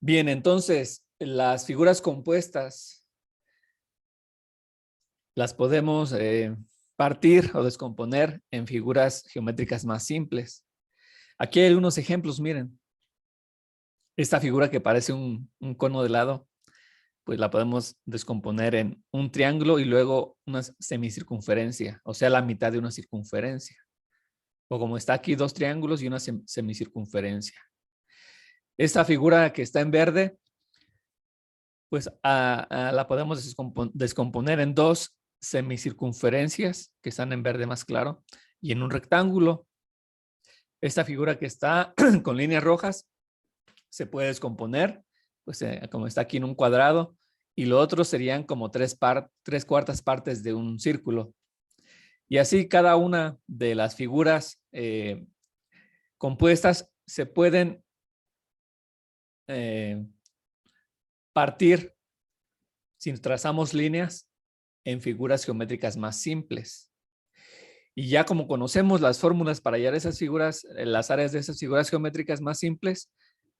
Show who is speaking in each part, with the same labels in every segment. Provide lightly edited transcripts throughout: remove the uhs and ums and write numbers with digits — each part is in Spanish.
Speaker 1: Bien, entonces, las figuras compuestas las podemos partir o descomponer en figuras geométricas más simples. Aquí hay algunos ejemplos, miren. Esta figura que parece un cono de helado, pues la podemos descomponer en un triángulo y luego una semicircunferencia, o sea, la mitad de una circunferencia. O como está aquí, dos triángulos y una semicircunferencia. Esta figura que está en verde, pues la podemos descomponer en dos semicircunferencias que están en verde más claro y en un rectángulo. Esta figura que está con líneas rojas se puede descomponer, pues como está aquí en un cuadrado, y lo otro serían como tres cuartas partes de un círculo. Y así cada una de las figuras compuestas se pueden partir, si trazamos líneas, en figuras geométricas más simples. Y ya como conocemos las fórmulas para hallar esas figuras, las áreas de esas figuras geométricas más simples,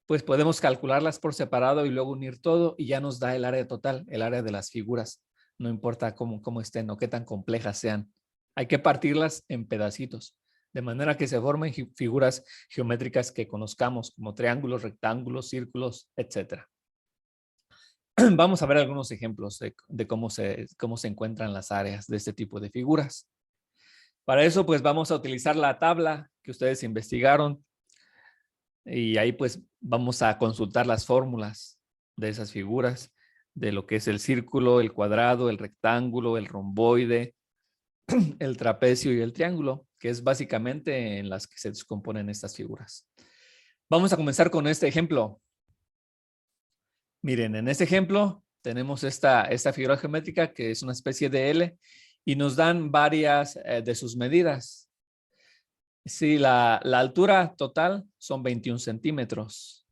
Speaker 1: pues podemos calcularlas por separado y luego unir todo y ya nos da el área total, el área de las figuras. No importa cómo estén o qué tan complejas sean. Hay que partirlas en pedacitos, de manera que se formen figuras geométricas que conozcamos como triángulos, rectángulos, círculos, etc. Vamos a ver algunos ejemplos de cómo se encuentran las áreas de este tipo de figuras. Para eso, pues vamos a utilizar la tabla que ustedes investigaron y ahí pues vamos a consultar las fórmulas de esas figuras, de lo que es el círculo, el cuadrado, el rectángulo, el romboide, el trapecio y el triángulo, que es básicamente en las que se descomponen estas figuras. Vamos a comenzar con este ejemplo. Miren, en este ejemplo tenemos esta figura geométrica que es una especie de L y nos dan varias de sus medidas. Sí, la altura total son 21 centímetros.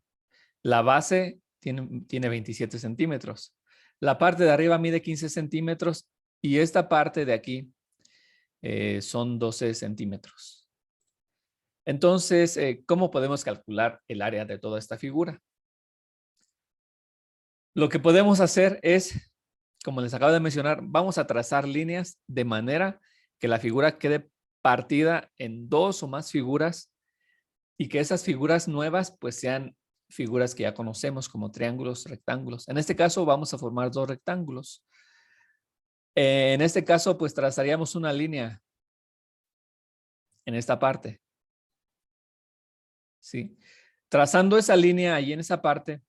Speaker 1: La base tiene 27 centímetros. La parte de arriba mide 15 centímetros y esta parte de aquí son 12 centímetros. Entonces, ¿cómo podemos calcular el área de toda esta figura? Lo que podemos hacer es, como les acabo de mencionar, vamos a trazar líneas de manera que la figura quede partida en dos o más figuras y que esas figuras nuevas pues sean figuras que ya conocemos como triángulos, rectángulos. En este caso vamos a formar dos rectángulos. En este caso pues trazaríamos una línea en esta parte. ¿Sí? Trazando esa línea ahí en esa parte,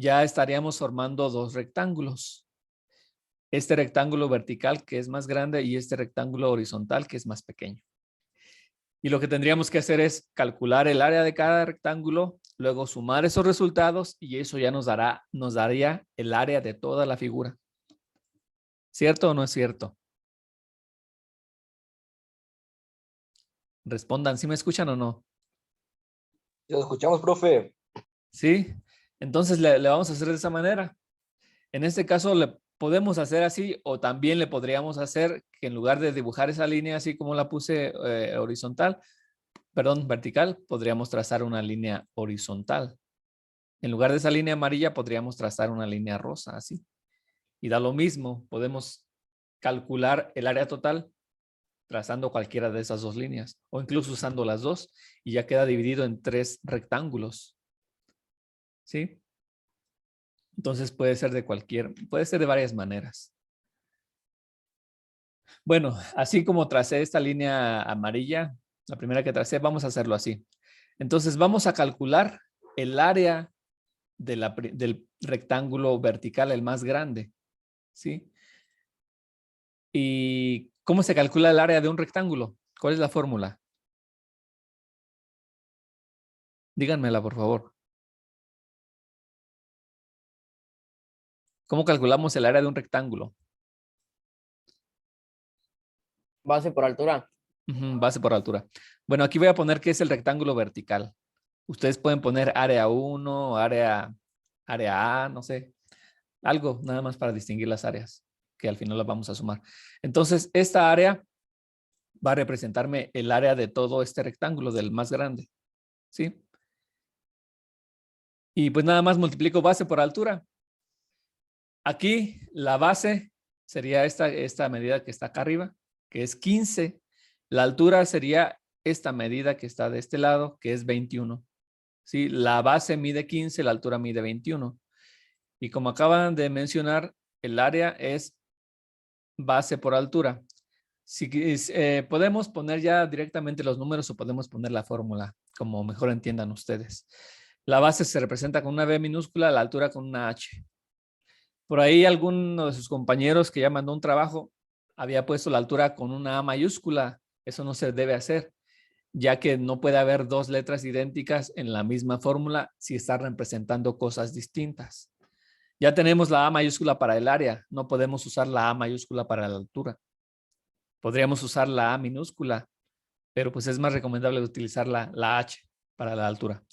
Speaker 1: ya estaríamos formando dos rectángulos. Este rectángulo vertical que es más grande y este rectángulo horizontal que es más pequeño. Y lo que tendríamos que hacer es calcular el área de cada rectángulo, luego sumar esos resultados y eso ya nos daría el área de toda la figura. ¿Cierto o no es cierto? Respondan, ¿sí me escuchan o no?
Speaker 2: Lo escuchamos, profe.
Speaker 1: ¿Sí? Entonces le vamos a hacer de esa manera. En este caso le podemos hacer así o también le podríamos hacer que en lugar de dibujar esa línea así como la puse vertical, podríamos trazar una línea horizontal. En lugar de esa línea amarilla podríamos trazar una línea rosa así. Y da lo mismo, podemos calcular el área total trazando cualquiera de esas dos líneas o incluso usando las dos y ya queda dividido en tres rectángulos. ¿Sí? Entonces puede ser de varias maneras. Bueno, así como tracé esta línea amarilla, la primera que tracé, vamos a hacerlo así. Entonces vamos a calcular el área del rectángulo vertical, el más grande. ¿Sí? ¿Y cómo se calcula el área de un rectángulo? ¿Cuál es la fórmula? Díganmela, por favor. ¿Cómo calculamos el área de un rectángulo?
Speaker 3: Base por altura.
Speaker 1: Base por altura. Bueno, aquí voy a poner que es el rectángulo vertical. Ustedes pueden poner área 1, área A, no sé. Algo nada más para distinguir las áreas, que al final las vamos a sumar. Entonces, esta área va a representarme el área de todo este rectángulo, del más grande. ¿Sí? Y pues nada más multiplico base por altura. Aquí la base sería esta medida que está acá arriba, que es 15. La altura sería esta medida que está de este lado, que es 21. ¿Sí? La base mide 15, la altura mide 21. Y como acaban de mencionar, el área es base por altura. Si podemos poner ya directamente los números o podemos poner la fórmula, como mejor entiendan ustedes. La base se representa con una B minúscula, la altura con una H. Por ahí alguno de sus compañeros que ya mandó un trabajo había puesto la altura con una A mayúscula. Eso no se debe hacer, ya que no puede haber dos letras idénticas en la misma fórmula si están representando cosas distintas. Ya tenemos la A mayúscula para el área, no podemos usar la A mayúscula para la altura. Podríamos usar la A minúscula, pero pues es más recomendable utilizar la H para la altura.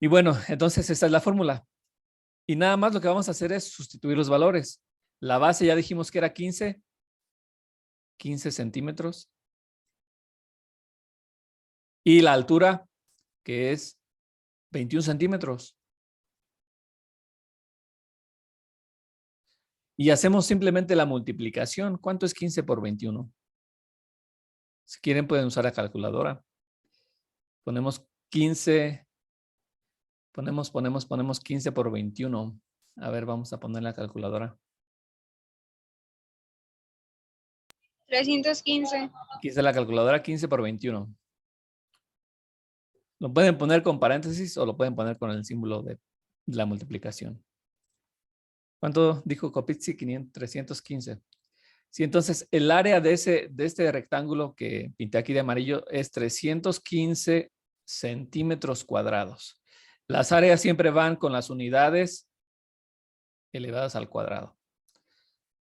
Speaker 1: Y bueno, entonces esta es la fórmula. Y nada más lo que vamos a hacer es sustituir los valores. La base ya dijimos que era 15 centímetros. Y la altura, que es 21 centímetros. Y hacemos simplemente la multiplicación. ¿Cuánto es 15 por 21? Si quieren pueden usar la calculadora. Ponemos 15. Ponemos 15 por 21. A ver, vamos a poner la calculadora.
Speaker 4: 315.
Speaker 1: Aquí está la calculadora, 15 por 21. Lo pueden poner con paréntesis o lo pueden poner con el símbolo de la multiplicación. ¿Cuánto dijo Copizzi? 315. Sí, entonces el área de este rectángulo que pinté aquí de amarillo es 315 centímetros cuadrados. Las áreas siempre van con las unidades elevadas al cuadrado.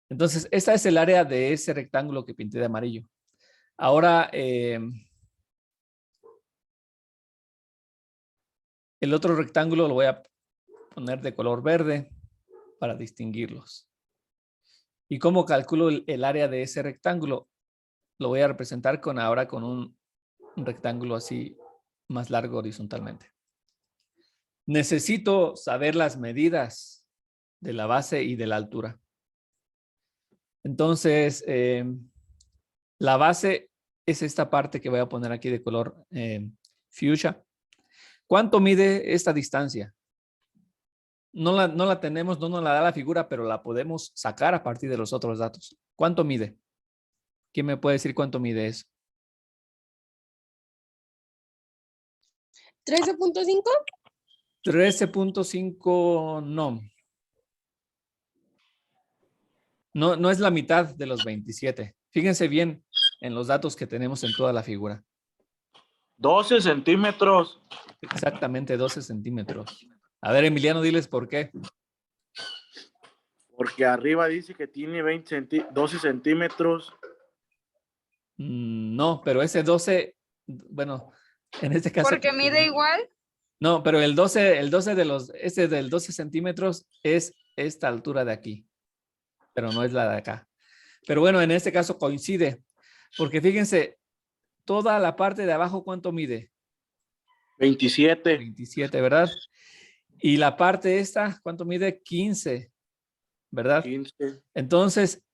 Speaker 1: Entonces, esta es el área de ese rectángulo que pinté de amarillo. Ahora, el otro rectángulo lo voy a poner de color verde para distinguirlos. ¿Y cómo calculo el área de ese rectángulo? Lo voy a representar ahora con un rectángulo así más largo horizontalmente. Necesito saber las medidas de la base y de la altura. Entonces, la base es esta parte que voy a poner aquí de color fuchsia. ¿Cuánto mide esta distancia? No la tenemos, no nos la da la figura, pero la podemos sacar a partir de los otros datos. ¿Cuánto mide? ¿Quién me puede decir cuánto mide eso?
Speaker 4: 13.5.
Speaker 1: 13.5, no. No es la mitad de los 27. Fíjense bien en los datos que tenemos en toda la figura.
Speaker 5: 12 centímetros.
Speaker 1: Exactamente 12 centímetros. A ver, Emiliano, diles por qué.
Speaker 5: Porque arriba dice que tiene 12 centímetros.
Speaker 1: No, pero ese 12, bueno, en este caso.
Speaker 4: Porque mide igual.
Speaker 1: No, pero el 12 del 12 centímetros es esta altura de aquí, pero no es la de acá. Pero bueno, en este caso coincide, porque fíjense, toda la parte de abajo, ¿cuánto mide?
Speaker 5: 27.
Speaker 1: 27, ¿verdad? Y la parte esta, ¿cuánto mide? 15, ¿verdad?
Speaker 5: 15.
Speaker 1: Entonces,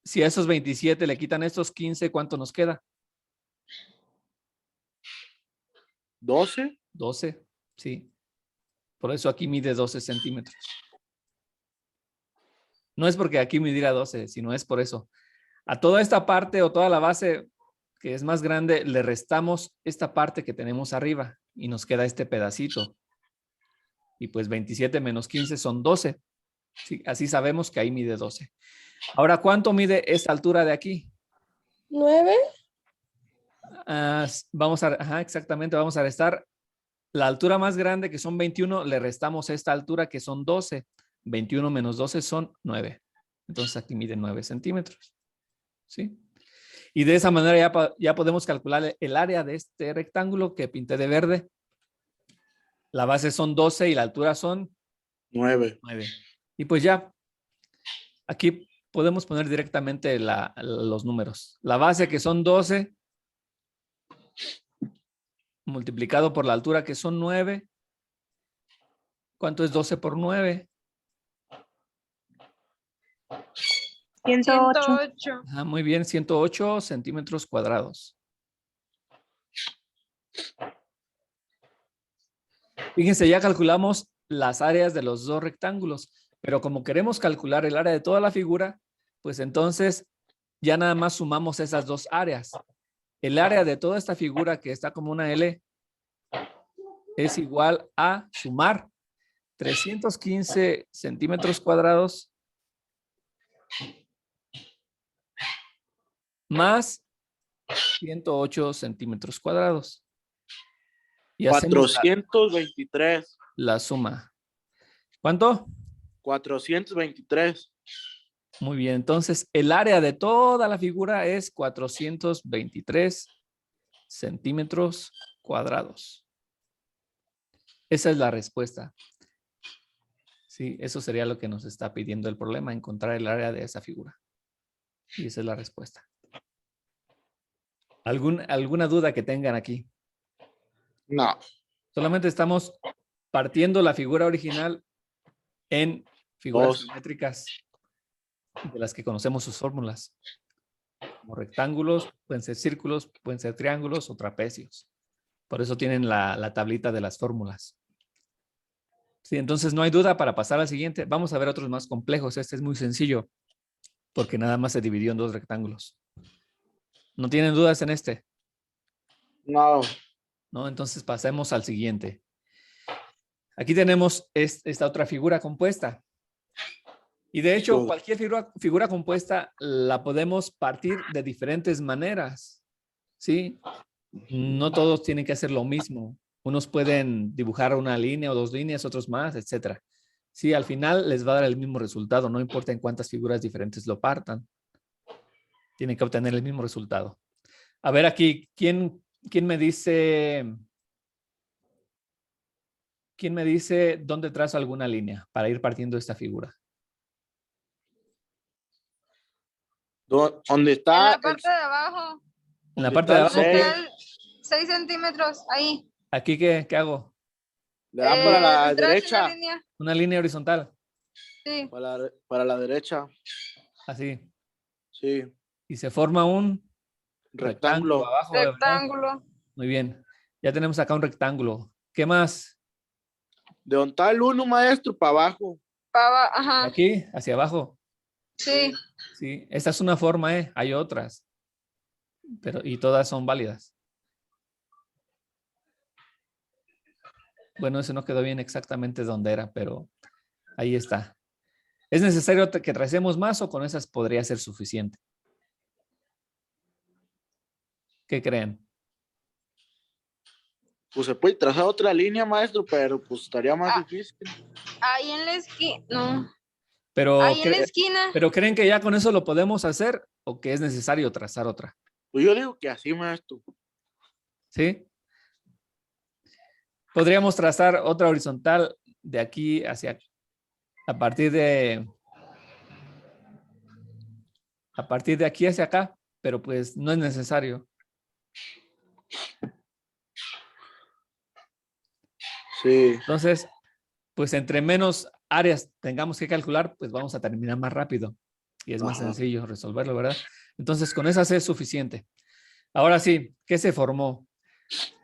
Speaker 1: si a esos 27 le quitan estos 15, ¿cuánto nos queda?
Speaker 5: 12.
Speaker 1: 12, sí. Por eso aquí mide 12 centímetros. No es porque aquí midiera 12, sino es por eso. A toda esta parte o toda la base que es más grande, le restamos esta parte que tenemos arriba y nos queda este pedacito. Y pues 27 menos 15 son 12. Sí, así sabemos que ahí mide 12. Ahora, ¿cuánto mide esta altura de aquí?
Speaker 4: 9.
Speaker 1: Exactamente, vamos a restar la altura más grande que son 21, le restamos esta altura que son 12. 21 menos 12 son 9. Entonces aquí mide 9 centímetros. ¿Sí? Y de esa manera ya podemos calcular el área de este rectángulo que pinté de verde. La base son 12 y la altura son
Speaker 5: 9.
Speaker 1: 9. Y pues ya, aquí podemos poner directamente los números. La base que son 12 multiplicado por la altura que son 9 ¿Cuánto es 12 por 9?
Speaker 6: 108.
Speaker 4: 108.
Speaker 1: Ah, muy bien, 108 centímetros cuadrados. Fíjense, ya calculamos las áreas de los dos rectángulos, pero como queremos calcular el área de toda la figura, pues entonces ya nada más sumamos esas dos áreas. El área de toda esta figura que está como una L es igual a sumar 315 centímetros cuadrados más 108 centímetros cuadrados. Y hacemos
Speaker 5: 423.
Speaker 1: la suma. ¿Cuánto?
Speaker 5: 423.
Speaker 1: Muy bien, entonces el área de toda la figura es 423 centímetros cuadrados. Esa es la respuesta. Sí, eso sería lo que nos está pidiendo el problema, encontrar el área de esa figura. Y esa es la respuesta. ¿Alguna duda que tengan aquí?
Speaker 5: No.
Speaker 1: Solamente estamos partiendo la figura original en figuras
Speaker 5: Dos.
Speaker 1: geométricas de las que conocemos sus fórmulas. Como rectángulos, pueden ser círculos, pueden ser triángulos o trapecios. Por eso tienen la tablita de las fórmulas. Sí, entonces no hay duda para pasar al siguiente. Vamos a ver otros más complejos. Este es muy sencillo porque nada más se dividió en dos rectángulos. ¿No tienen dudas en este?
Speaker 5: No.
Speaker 1: ¿No? Entonces pasemos al siguiente. Aquí tenemos esta otra figura compuesta. Y de hecho, cualquier figura compuesta la podemos partir de diferentes maneras. ¿Sí? No todos tienen que hacer lo mismo. Unos pueden dibujar una línea o dos líneas, otros más, etcétera. Sí, al final les va a dar el mismo resultado, no importa en cuántas figuras diferentes lo partan. Tienen que obtener el mismo resultado. A ver aquí, ¿quién me dice dónde trazo alguna línea para ir partiendo esta figura?
Speaker 5: ¿Dónde
Speaker 4: En
Speaker 5: está?
Speaker 4: la parte de abajo.
Speaker 1: En la parte de abajo,
Speaker 5: ¿Dónde
Speaker 4: Está
Speaker 5: está
Speaker 1: ¿qué?
Speaker 4: 6 centímetros. Ahí.
Speaker 1: ¿Aquí qué hago?
Speaker 5: Le da para la
Speaker 4: Detrás de
Speaker 5: derecha.
Speaker 4: una línea.
Speaker 1: Una línea horizontal,
Speaker 4: Sí.
Speaker 5: Para la derecha.
Speaker 1: así.
Speaker 5: Sí.
Speaker 1: Y se forma un rectángulo
Speaker 5: Rectángulo.
Speaker 1: abajo, ¿verdad?
Speaker 4: Rectángulo.
Speaker 1: Muy bien. Ya tenemos acá un rectángulo. ¿Qué más?
Speaker 5: ¿De dónde está el uno, maestro? Para abajo.
Speaker 4: Ajá.
Speaker 1: Aquí, hacia abajo.
Speaker 4: Sí.
Speaker 1: Sí, esta es una forma, ¿eh? Hay otras. Y todas son válidas. Bueno, eso no quedó bien exactamente donde era, pero ahí está. ¿Es necesario que tracemos más o con esas podría ser suficiente? ¿Qué creen?
Speaker 5: Pues se puede trazar otra línea, maestro, pero pues estaría más difícil.
Speaker 4: Ahí en la esquina. No.
Speaker 1: Pero,
Speaker 4: Ahí en la esquina.
Speaker 1: ¿pero creen que ya con eso lo podemos hacer o que es necesario trazar otra?
Speaker 5: Pues yo digo que así, maestro.
Speaker 1: ¿Sí? Podríamos trazar otra horizontal de aquí hacia, a partir de aquí hacia acá, pero pues no es necesario.
Speaker 5: Sí.
Speaker 1: Entonces, pues entre menos áreas tengamos que calcular, pues vamos a terminar más rápido. Y es más
Speaker 5: Ajá.
Speaker 1: sencillo resolverlo, ¿verdad? Entonces, con esas es suficiente. Ahora sí, ¿qué se formó?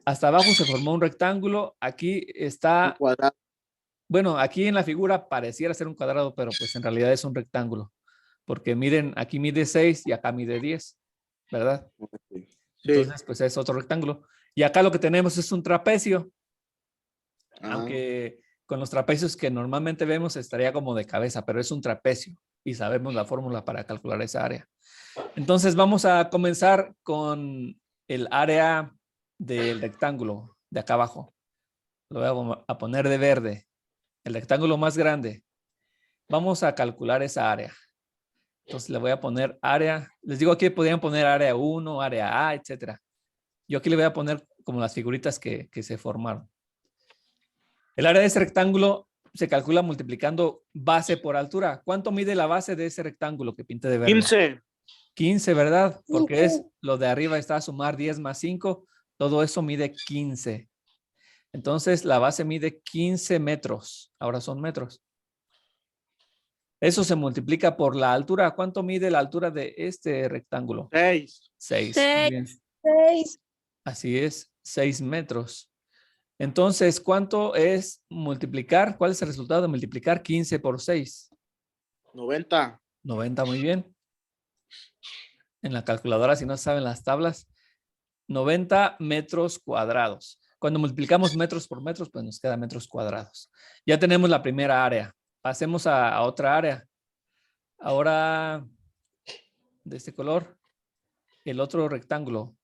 Speaker 1: Hasta abajo se formó un rectángulo. Aquí está,
Speaker 5: Un cuadrado.
Speaker 1: bueno, aquí en la figura pareciera ser un cuadrado, pero pues en realidad es un rectángulo. Porque miren, aquí mide 6 y acá mide 10, ¿verdad?
Speaker 5: Sí.
Speaker 1: Entonces, pues es otro rectángulo. Y acá lo que tenemos es un trapecio.
Speaker 5: Ajá.
Speaker 1: Aunque con los trapecios que normalmente vemos estaría como de cabeza, pero es un trapecio y sabemos la fórmula para calcular esa área. Entonces vamos a comenzar con el área del rectángulo de acá abajo. Lo voy a poner de verde. El rectángulo más grande. Vamos a calcular esa área. Entonces le voy a poner área. Les digo aquí podrían poner área 1, área A, etcétera. Yo aquí le voy a poner como las figuritas que se formaron. El área de ese rectángulo se calcula multiplicando base por altura. ¿Cuánto mide la base de ese rectángulo que pinté de verde?
Speaker 5: 15.
Speaker 1: 15, ¿verdad? Porque es lo de arriba está a sumar 10 más 5. Todo eso mide 15. Entonces, la base mide 15 metros. Ahora son metros. Eso se multiplica por la altura. ¿Cuánto mide la altura de este rectángulo?
Speaker 5: 6.
Speaker 1: 6.
Speaker 6: Seis.
Speaker 1: Bien.
Speaker 6: 6.
Speaker 1: Así es, 6 metros. Entonces, ¿cuánto es multiplicar? ¿Cuál es el resultado de multiplicar 15 por 6?
Speaker 5: 90.
Speaker 1: 90, muy bien. En la calculadora, si no saben las tablas, 90 metros cuadrados. Cuando multiplicamos metros por metros, pues nos queda metros cuadrados. Ya tenemos la primera área. Pasemos a otra área. Ahora, de este color, el otro rectángulo,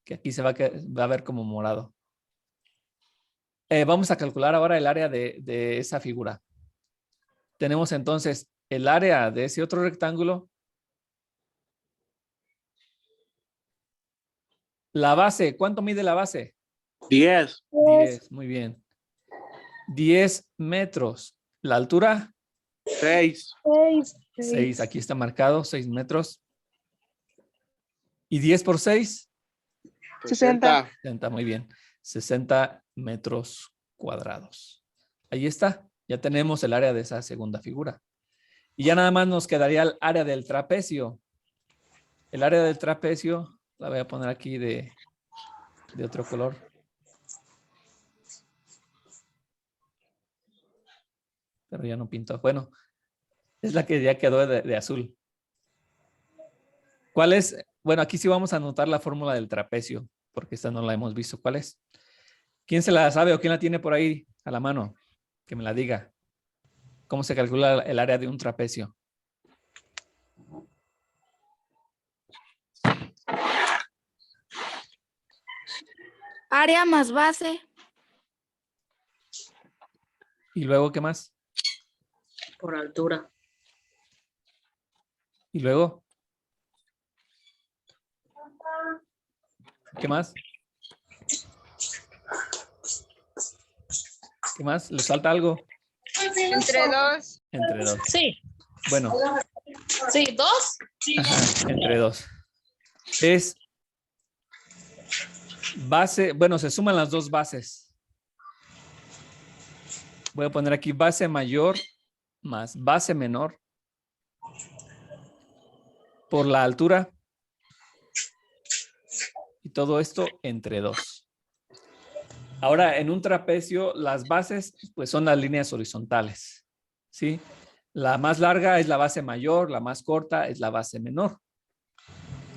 Speaker 1: que aquí se va a ver como morado. Vamos a calcular ahora el área de esa figura. Tenemos entonces el área de ese otro rectángulo. La base, ¿cuánto mide la base?
Speaker 5: 10.
Speaker 1: 10, muy bien. 10 metros. La altura,
Speaker 5: 6.
Speaker 1: 6. Aquí está marcado, 6 metros. ¿Y 10 por 6?
Speaker 5: 60.
Speaker 1: 60, muy bien. 60 metros cuadrados. Ahí está. Ya tenemos el área de esa segunda figura. Y ya nada más nos quedaría el área del trapecio. El área del trapecio la voy a poner aquí de otro color. Pero ya no pintó. Bueno, es la que ya quedó de azul. ¿Cuál es? Bueno, aquí sí vamos a anotar la fórmula del trapecio, porque esta no la hemos visto. ¿Cuál es? ¿Quién se la sabe o quién la tiene por ahí a la mano? Que me la diga. ¿Cómo se calcula el área de un trapecio?
Speaker 6: Área más base.
Speaker 1: ¿Y luego qué más?
Speaker 7: Por altura.
Speaker 1: ¿Y luego? ¿Qué más? ¿Qué más? ¿Les falta algo?
Speaker 4: Entre 2.
Speaker 1: Entre 2.
Speaker 7: Sí.
Speaker 1: Bueno,
Speaker 7: Sí, 2.
Speaker 1: ajá, entre 2. Es base, bueno, se suman las dos bases. Voy a poner aquí base mayor más base menor por la altura. Y todo esto entre 2. Ahora, en un trapecio, las bases pues son las líneas horizontales, ¿sí? La más larga es la base mayor, la más corta es la base menor.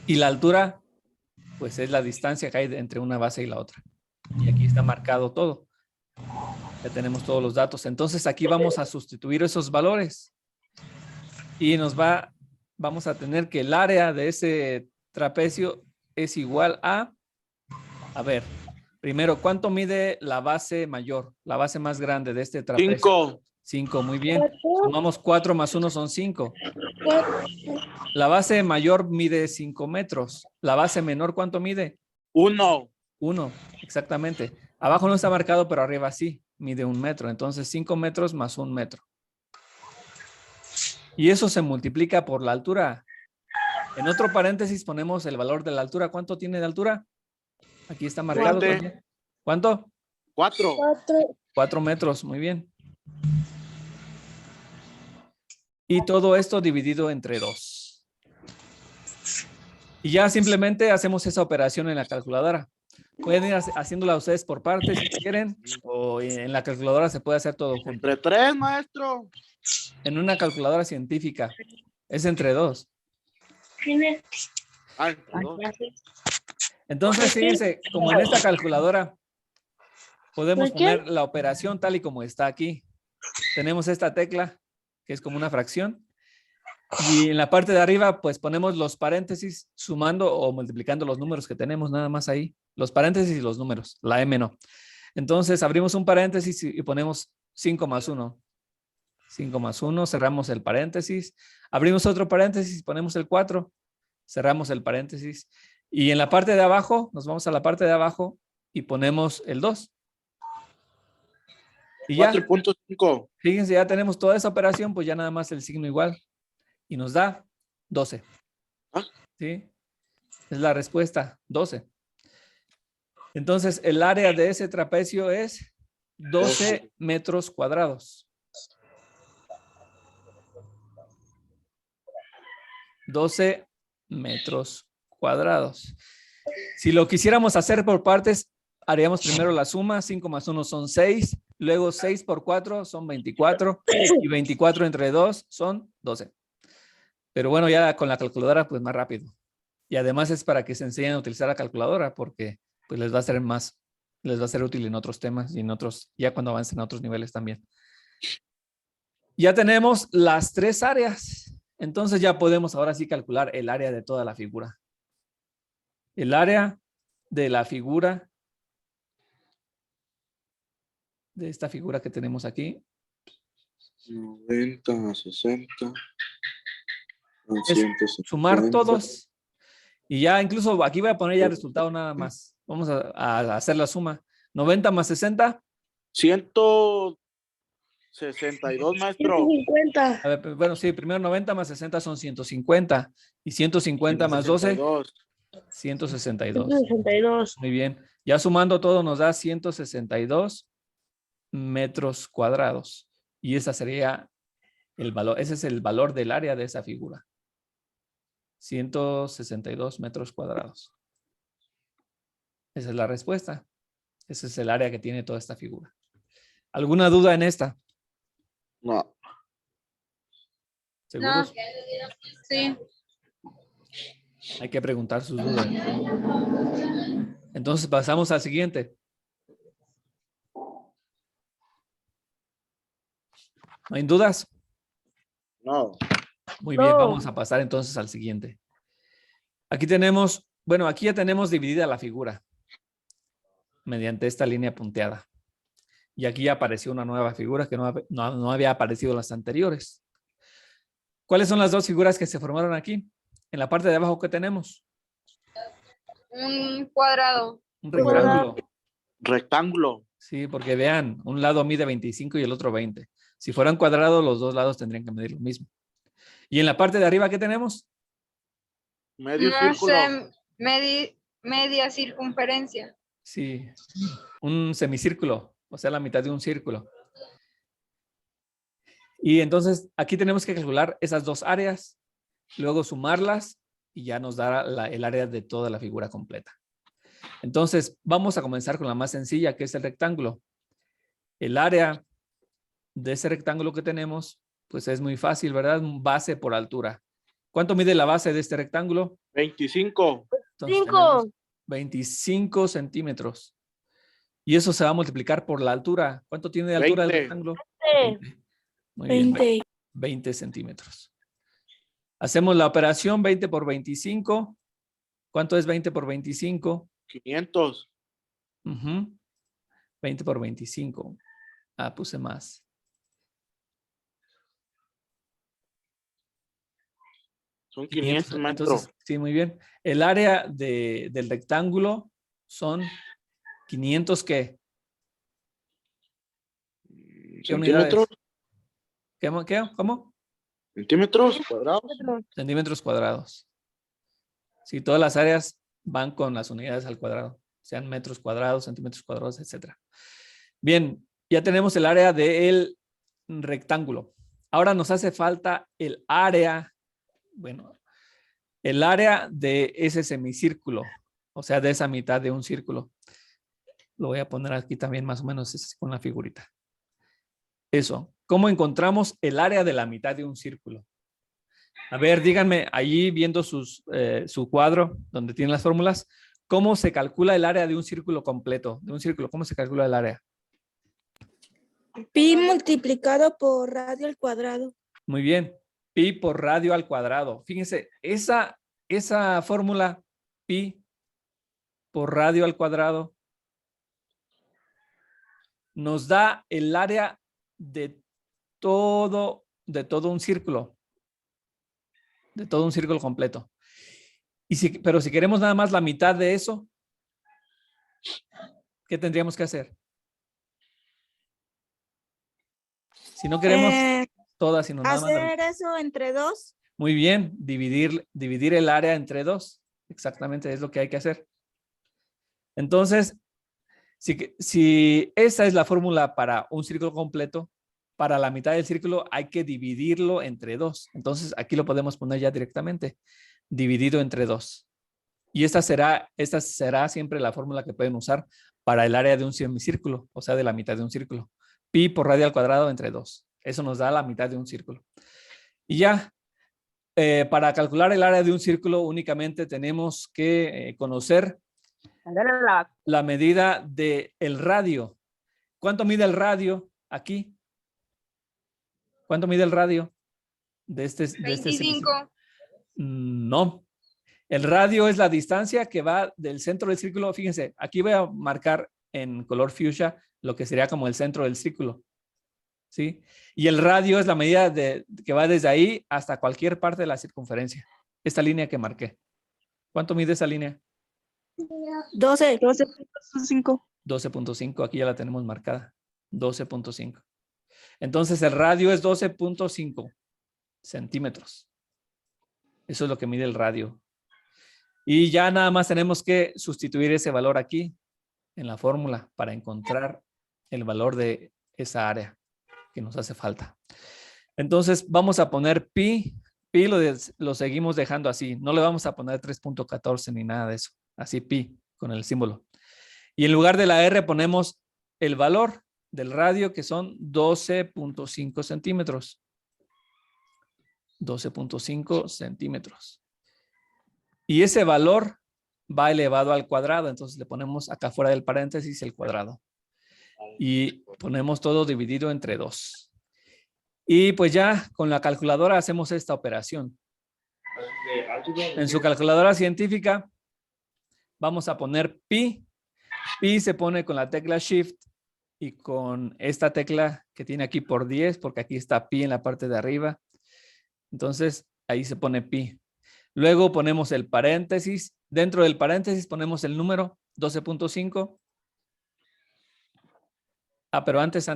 Speaker 1: Y la altura, pues es la distancia que hay entre una base y la otra. Y aquí está marcado todo. Ya tenemos todos los datos. Entonces, aquí vamos a sustituir esos valores. Y vamos a tener que el área de ese trapecio es igual a ver, primero, ¿cuánto mide la base mayor? La base más grande de este trapecio.
Speaker 5: 5.
Speaker 1: 5, muy bien. Sumamos 4 más 1 son 5. La base mayor mide 5 metros. La base menor, ¿cuánto mide?
Speaker 5: 1.
Speaker 1: 1, exactamente. Abajo no está marcado, pero arriba sí, mide 1 metro. Entonces, 5 metros más 1 metro. Y eso se multiplica por la altura. En otro paréntesis ponemos el valor de la altura. ¿Cuánto tiene de altura? Aquí está marcado también. ¿Cuánto?
Speaker 5: 4.
Speaker 1: 4 metros, muy bien. Y todo esto dividido entre 2. Y ya simplemente hacemos esa operación en la calculadora. Pueden ir haciéndola ustedes por partes si quieren, o en la calculadora se puede hacer todo junto.
Speaker 5: Entre 3, maestro.
Speaker 1: En una calculadora científica es entre 2.
Speaker 5: Ah, entre 2.
Speaker 1: Entonces, fíjense, como en esta calculadora podemos poner la operación tal y como está aquí. Tenemos esta tecla, que es como una fracción. Y en la parte de arriba, pues ponemos los paréntesis sumando o multiplicando los números que tenemos nada más ahí. Los paréntesis y los números, la M no. Entonces, abrimos un paréntesis y ponemos 5 más 1. 5 más 1, cerramos el paréntesis. Abrimos otro paréntesis y ponemos el 4. Cerramos el paréntesis. Y en la parte de abajo, nos vamos a la parte de abajo y ponemos el 2. Y ya,
Speaker 5: 4.5.
Speaker 1: fíjense, ya tenemos toda esa operación, pues ya nada más el signo igual. Y nos da 12.
Speaker 5: ¿Ah?
Speaker 1: ¿Sí? Es la respuesta, 12. Entonces, el área de ese trapecio es 12 metros cuadrados. 12 metros cuadrados. Si lo quisiéramos hacer por partes, haríamos primero la suma. 5 más 1 son 6. Luego 6 por 4 son 24. Y 24 entre 2 son 12. Pero bueno, ya con la calculadora, pues más rápido. Y además es para que se enseñen a utilizar la calculadora, porque pues les va a ser útil en otros temas y en otros, ya cuando avancen a otros niveles también. Ya tenemos las 3 áreas. Entonces ya podemos ahora sí calcular el área de toda la figura. El área de la figura, de esta figura que tenemos aquí.
Speaker 5: 90 más 60.
Speaker 1: Es sumar todos. Y ya incluso aquí voy a poner ya el resultado nada más. Vamos a hacer la suma. 90 más 60.
Speaker 5: 162, maestro.
Speaker 6: 50.
Speaker 1: A ver, bueno, sí, primero 90 más 60 son 150. Y 150 más 12, 162.
Speaker 6: 62.
Speaker 1: Muy bien. Ya sumando todo nos da 162 metros cuadrados. Y ese sería el valor. Ese es el valor del área de esa figura. 162 metros cuadrados. Esa es la respuesta. Ese es el área que tiene toda esta figura. ¿Alguna duda en esta?
Speaker 5: No.
Speaker 1: ¿Seguros?
Speaker 4: Sí.
Speaker 1: Hay que preguntar sus dudas. Entonces pasamos al siguiente. ¿No hay dudas?
Speaker 5: No.
Speaker 1: Muy bien,
Speaker 6: No.
Speaker 1: vamos a pasar entonces al siguiente. Aquí tenemos, bueno, aquí ya tenemos dividida la figura mediante esta línea punteada. Y aquí ya apareció una nueva figura que no había aparecido en las anteriores. ¿Cuáles son las dos figuras que se formaron aquí? En la parte de abajo, ¿qué tenemos?
Speaker 4: Un cuadrado.
Speaker 1: Un rectángulo.
Speaker 5: Rectángulo.
Speaker 1: Sí, porque vean, un lado mide 25 y el otro 20. Si fueran cuadrados, los dos lados tendrían que medir lo mismo. Y en la parte de arriba, ¿qué tenemos?
Speaker 5: Medio
Speaker 4: No
Speaker 5: círculo.
Speaker 4: sé, media circunferencia.
Speaker 1: Sí, un semicírculo, o sea, la mitad de un círculo. Y entonces aquí tenemos que calcular esas dos áreas, luego sumarlas y ya nos dará el área de toda la figura completa. Entonces vamos a comenzar con la más sencilla, que es el rectángulo. El área de ese rectángulo que tenemos, pues es muy fácil, ¿verdad? Base por altura. ¿Cuánto mide la base de este rectángulo?
Speaker 5: 25.
Speaker 1: Entonces,
Speaker 6: 5.
Speaker 1: tenemos 25 centímetros. Y eso se va a multiplicar por la altura. ¿Cuánto tiene de altura el
Speaker 5: 20.
Speaker 1: rectángulo? 20. Muy bien,
Speaker 6: 20.
Speaker 1: 20 centímetros. Hacemos la operación 20 por 25. ¿Cuánto es 20 por 25?
Speaker 5: 500.
Speaker 1: 20 por 25. Ah, puse más.
Speaker 5: Son 500, maestro.
Speaker 1: Entonces, sí, muy bien. El área del rectángulo son 500, ¿qué? ¿Qué unidades?
Speaker 5: ¿Centímetros?
Speaker 1: ¿Cómo?
Speaker 5: ¿Centímetros cuadrados?
Speaker 1: Centímetros cuadrados. Sí, todas las áreas van con las unidades al cuadrado, sean metros cuadrados, centímetros cuadrados, etc. Bien, ya tenemos el área del rectángulo. Ahora nos hace falta el área, bueno, el área de ese semicírculo, o sea, de esa mitad de un círculo. Lo voy a poner aquí también más o menos con la figurita. Eso. ¿Cómo encontramos el área de la mitad de un círculo? A ver, díganme, allí viendo su cuadro, donde tienen las fórmulas, ¿cómo se calcula el área de un círculo completo? De un círculo, ¿cómo se calcula el área?
Speaker 6: Pi multiplicado por radio al cuadrado.
Speaker 1: Muy bien. Pi por radio al cuadrado. Fíjense, esa fórmula, pi por radio al cuadrado, nos da el área de todo un círculo. De todo un círculo completo. Pero si queremos nada más la mitad de eso, ¿qué tendríamos que hacer? Si no queremos todas, sino nada más.
Speaker 6: Hacer eso entre 2.
Speaker 1: Muy bien, dividir el área entre 2. Exactamente, es lo que hay que hacer. Entonces, Si esa es la fórmula para un círculo completo, para la mitad del círculo hay que dividirlo entre 2. Entonces aquí lo podemos poner ya directamente, dividido entre 2. Y esta será siempre la fórmula que pueden usar para el área de un semicírculo, o sea, de la mitad de un círculo. Pi por radio al cuadrado entre 2. Eso nos da la mitad de un círculo. Y ya, para calcular el área de un círculo únicamente tenemos que conocer la medida del radio. ¿Cuánto mide el radio aquí? ¿Cuánto mide el radio de este
Speaker 4: 25.
Speaker 1: No. El radio es la distancia que va del centro del círculo. Fíjense, aquí voy a marcar en color fuchsia lo que sería como el centro del círculo. ¿Sí? Y el radio es la medida que va desde ahí hasta cualquier parte de la circunferencia. Esta línea que marqué. ¿Cuánto mide esa línea?
Speaker 6: 12.
Speaker 8: 12.5.
Speaker 1: 12.5. Aquí ya la tenemos marcada. 12.5. Entonces el radio es 12.5 centímetros. Eso es lo que mide el radio. Y ya nada más tenemos que sustituir ese valor aquí en la fórmula para encontrar el valor de esa área que nos hace falta. Entonces vamos a poner pi. Pi lo seguimos dejando así. No le vamos a poner 3.14 ni nada de eso. Así pi con el símbolo. Y en lugar de la R ponemos el valor del radio que son 12.5 centímetros. 12.5 centímetros. Y ese valor va elevado al cuadrado. Entonces le ponemos acá fuera del paréntesis el cuadrado. Y ponemos todo dividido entre 2. Y pues ya con la calculadora hacemos esta operación. En su calculadora científica vamos a poner pi. Pi se pone con la tecla shift y con esta tecla que tiene aquí por 10, porque aquí está pi en la parte de arriba. Entonces ahí se pone pi. Luego ponemos el paréntesis. Dentro del paréntesis ponemos el número 12.5. Pero antes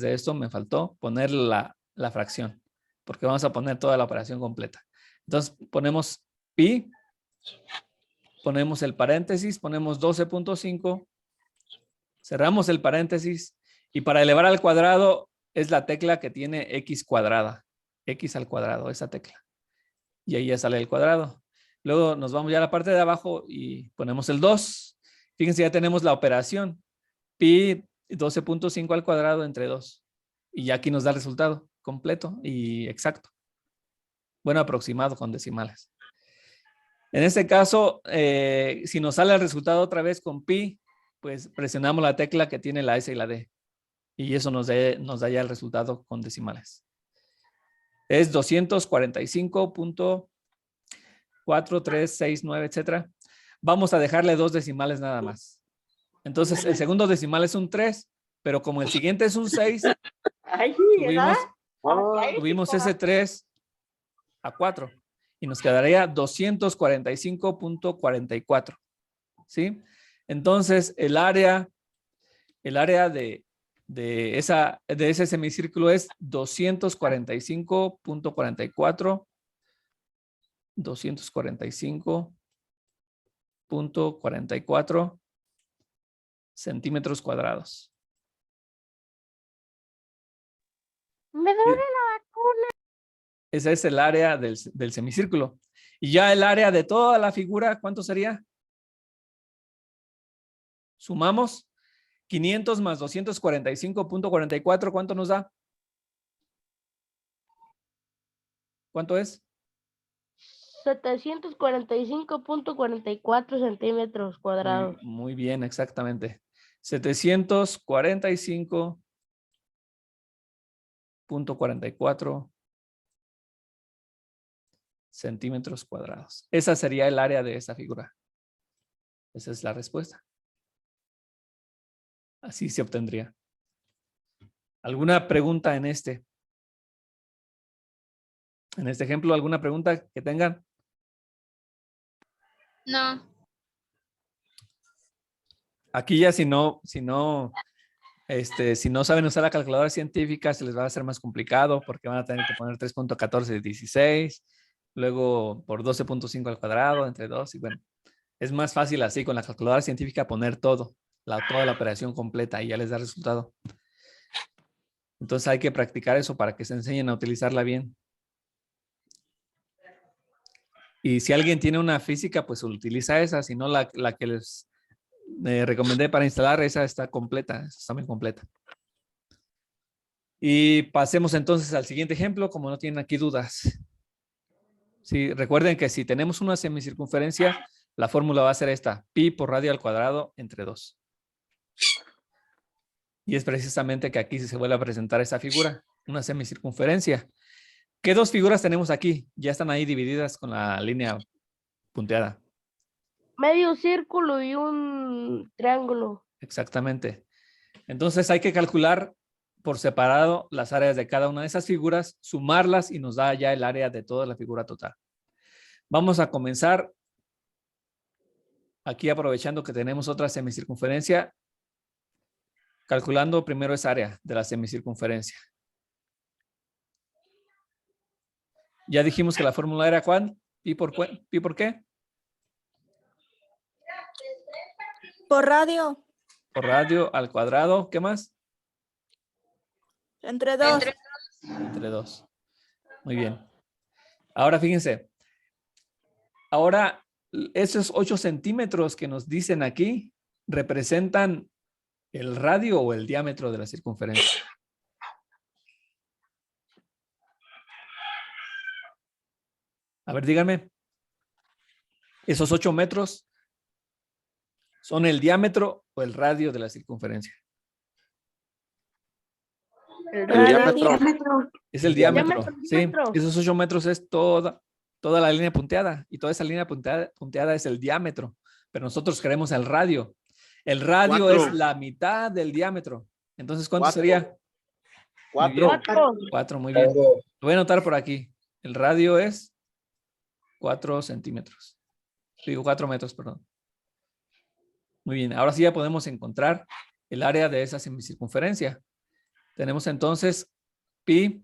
Speaker 1: de esto me faltó poner la fracción, porque vamos a poner toda la operación completa. Entonces ponemos pi, ponemos el paréntesis, ponemos 12.5, cerramos el paréntesis y para elevar al cuadrado es la tecla que tiene x cuadrada, x al cuadrado, esa tecla. Y ahí ya sale el cuadrado. Luego nos vamos ya a la parte de abajo y ponemos el 2. Fíjense, ya tenemos la operación. Pi 12.5 al cuadrado entre 2. Y ya aquí nos da el resultado completo y exacto. Bueno, aproximado con decimales. En este caso, si nos sale el resultado otra vez con pi, pues presionamos la tecla que tiene la S y la D. Y eso nos da ya el resultado con decimales. Es 245.4369, etcétera. Vamos a dejarle 2 decimales nada más. Entonces, el segundo decimal es un 3, pero como el siguiente es un 6, subimos ese 3 a 4 y nos quedaría 245.44. ¿Sí? Entonces, el área de ese semicírculo es 245.44. 245.44 centímetros cuadrados.
Speaker 6: Me duele la vacuna.
Speaker 1: Ese es el área del semicírculo. Y ya el área de toda la figura, ¿cuánto sería? Sumamos 500 más 245.44, ¿cuánto nos da? ¿Cuánto es?
Speaker 6: 745.44 centímetros cuadrados.
Speaker 1: Muy bien, exactamente. 745.44 centímetros cuadrados. Esa sería el área de esa figura. Esa es la respuesta. Así se obtendría. ¿Alguna pregunta en este ejemplo? ¿Alguna pregunta que tengan?
Speaker 4: No.
Speaker 1: Aquí ya si no saben usar la calculadora científica se les va a hacer más complicado porque van a tener que poner 3.14 de 16, luego por 12.5 al cuadrado entre 2 y bueno, es más fácil así con la calculadora científica poner todo, toda la operación completa y ya les da resultado. Entonces hay que practicar eso para que se enseñen a utilizarla bien. Y si alguien tiene una física, pues utiliza esa. Si no, la que les recomendé para instalar, esa está completa. Esa está muy completa. Y pasemos entonces al siguiente ejemplo, como no tienen aquí dudas. Sí, recuerden que si tenemos una semicircunferencia, la fórmula va a ser esta: pi por radio al cuadrado entre 2. Y es precisamente que aquí se vuelve a presentar esa figura, una semicircunferencia. ¿Qué dos figuras tenemos aquí? Ya están ahí divididas con la línea punteada.
Speaker 6: Medio círculo y un triángulo.
Speaker 1: Exactamente. Entonces hay que calcular por separado las áreas de cada una de esas figuras, sumarlas y nos da ya el área de toda la figura total. Vamos a comenzar aquí aprovechando que tenemos otra semicircunferencia, calculando primero esa área de la semicircunferencia. Ya dijimos que la fórmula era ¿cuál? ¿Pi por qué?
Speaker 8: Por radio.
Speaker 1: Por radio al cuadrado. ¿Qué más?
Speaker 8: Entre 2.
Speaker 1: Entre 2. Muy bien. Ahora fíjense. Ahora, esos 8 centímetros que nos dicen aquí representan el radio o el diámetro de la circunferencia. A ver, díganme. ¿Esos 8 metros son el diámetro o el radio de la circunferencia?
Speaker 6: El
Speaker 5: diámetro.
Speaker 1: Es el diámetro. Sí,
Speaker 6: diámetro.
Speaker 1: esos 8 metros es toda la línea punteada. Y toda esa línea punteada es el diámetro. Pero nosotros queremos el radio. El radio
Speaker 5: 4.
Speaker 1: es la mitad del diámetro. Entonces, ¿cuánto
Speaker 5: 4.
Speaker 1: sería?
Speaker 5: 4.
Speaker 1: 4, muy bien. Lo voy a anotar por aquí. El radio es 4 centímetros. Digo 4 metros, perdón. Muy bien. Ahora sí ya podemos encontrar el área de esa semicircunferencia. Tenemos entonces pi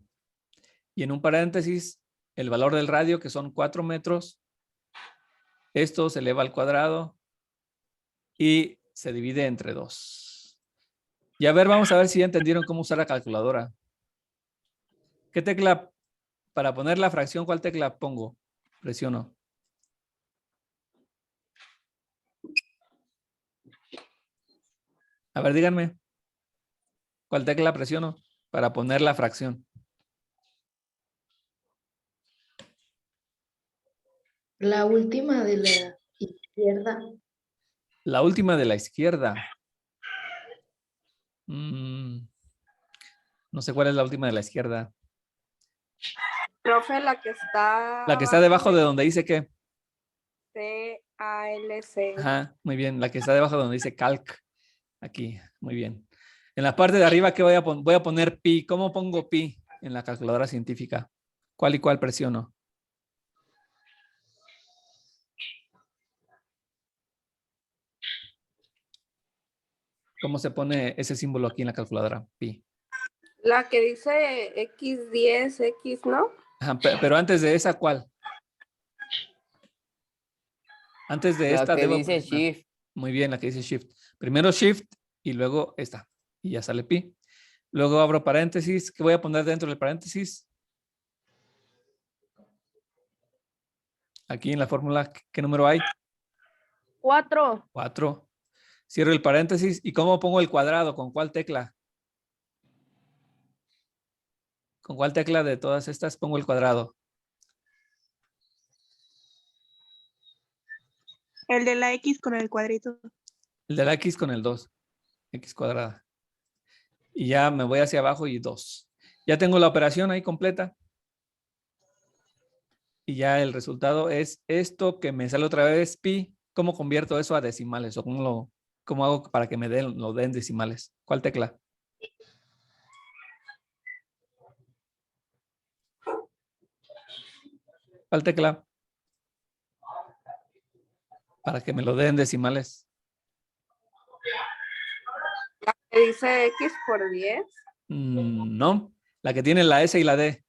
Speaker 1: y en un paréntesis el valor del radio, que son 4 metros. Esto se eleva al cuadrado y se divide entre 2. Y a ver, vamos a ver si ya entendieron cómo usar la calculadora. ¿Qué tecla, para poner la fracción, cuál tecla pongo? Presiono. A ver, díganme. ¿Cuál tecla presiono para poner la fracción?
Speaker 7: La última de la izquierda.
Speaker 1: La última de la izquierda. No sé cuál es la última de la izquierda.
Speaker 4: Profe, la que está.
Speaker 1: La que está debajo de donde dice qué.
Speaker 4: CALC.
Speaker 1: Ajá, muy bien. La que está debajo de donde dice calc. Aquí, muy bien. En la parte de arriba, ¿qué voy a poner? Voy a poner pi. ¿Cómo pongo pi en la calculadora científica? ¿Cuál y cuál presiono? ¿Cómo se pone ese símbolo aquí en la calculadora? Pi.
Speaker 4: La que dice X10, X, ¿no?
Speaker 1: Ajá, pero antes de esa, ¿cuál? Antes de
Speaker 3: La
Speaker 1: esta
Speaker 3: que
Speaker 1: debo
Speaker 3: dice
Speaker 1: poner-
Speaker 3: shift.
Speaker 1: Muy bien, la que dice shift. Primero shift y luego esta. Y ya sale pi. Luego abro paréntesis. ¿Qué voy a poner dentro del paréntesis? Aquí en la fórmula, ¿qué número hay?
Speaker 6: 4.
Speaker 1: 4. Cierro el paréntesis. ¿Y cómo pongo el cuadrado? ¿Con cuál tecla? ¿Con cuál tecla de todas estas pongo el cuadrado?
Speaker 8: El de la X con el cuadrito.
Speaker 1: El de la X con el 2. X cuadrada. Y ya me voy hacia abajo y 2. Ya tengo la operación ahí completa. Y ya el resultado es esto que me sale otra vez pi. ¿Cómo convierto eso a decimales? ¿O cómo hago para que me lo den decimales? ¿Cuál tecla? ¿Cuál tecla? Para que me lo den decimales.
Speaker 4: Que dice X por 10.
Speaker 1: No, la que tiene la S y la D.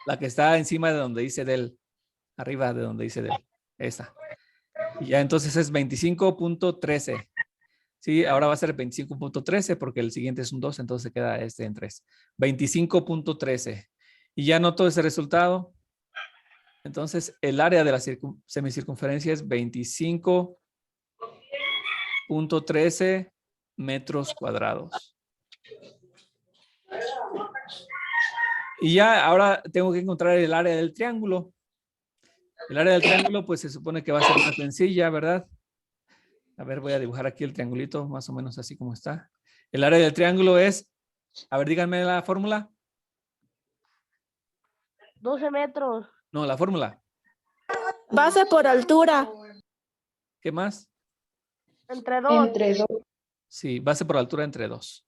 Speaker 1: La que está encima de donde dice del. Arriba de donde dice del. Esa. Y ya entonces es 25.13. Sí, ahora va a ser 25.13 porque el siguiente es un 2, entonces se queda este en 3. 25.13. Y ya noto ese resultado. Entonces, el área de la semicircunferencia es 25.13 metros cuadrados. Y ya ahora tengo que encontrar el área del triángulo. El área del triángulo, pues se supone que va a ser más sencilla, ¿verdad? A ver, voy a dibujar aquí el triangulito, más o menos así como está. El área del triángulo es, a ver, díganme la fórmula.
Speaker 6: 12 metros.
Speaker 1: No, la fórmula.
Speaker 8: Base por altura.
Speaker 1: ¿Qué más?
Speaker 6: Entre 2.
Speaker 7: Entre 2.
Speaker 1: Sí, base por altura entre 2.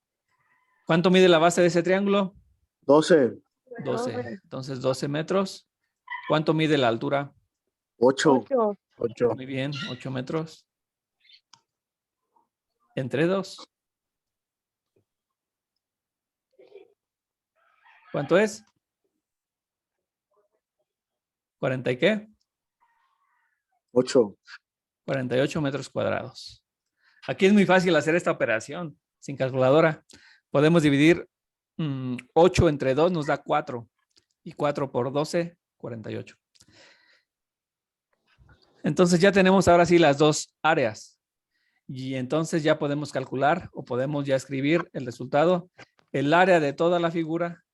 Speaker 1: ¿Cuánto mide la base de ese triángulo?
Speaker 5: 12.
Speaker 1: 12. Entonces, 12 metros. ¿Cuánto mide la altura?
Speaker 5: 8.
Speaker 6: 8.
Speaker 1: Muy bien, 8 metros. Entre 2. ¿Cuánto es? ¿40 y qué?
Speaker 5: 8.
Speaker 1: 48 metros cuadrados. Aquí es muy fácil hacer esta operación sin calculadora. Podemos dividir 8 entre 2 nos da 4. Y 4 por 12, 48. Entonces ya tenemos ahora sí las dos áreas. Y entonces ya podemos calcular o podemos ya escribir el resultado. El área de toda la figura.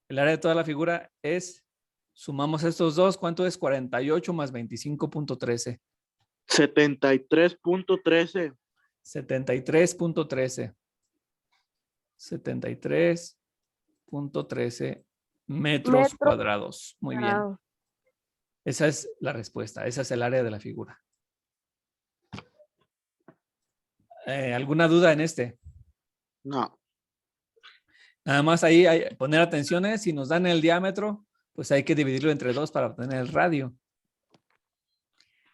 Speaker 1: El área de toda la figura es, sumamos estos dos, ¿cuánto es? 48 más 25.13.
Speaker 5: 73.13.
Speaker 1: 73.13. 73.13 metros cuadrados. Muy bien. Esa es la respuesta. Esa es el área de la figura. ¿Alguna duda en este?
Speaker 5: No.
Speaker 1: Nada más ahí hay, poner atención, si nos dan el diámetro, pues hay que dividirlo entre 2 para obtener el radio.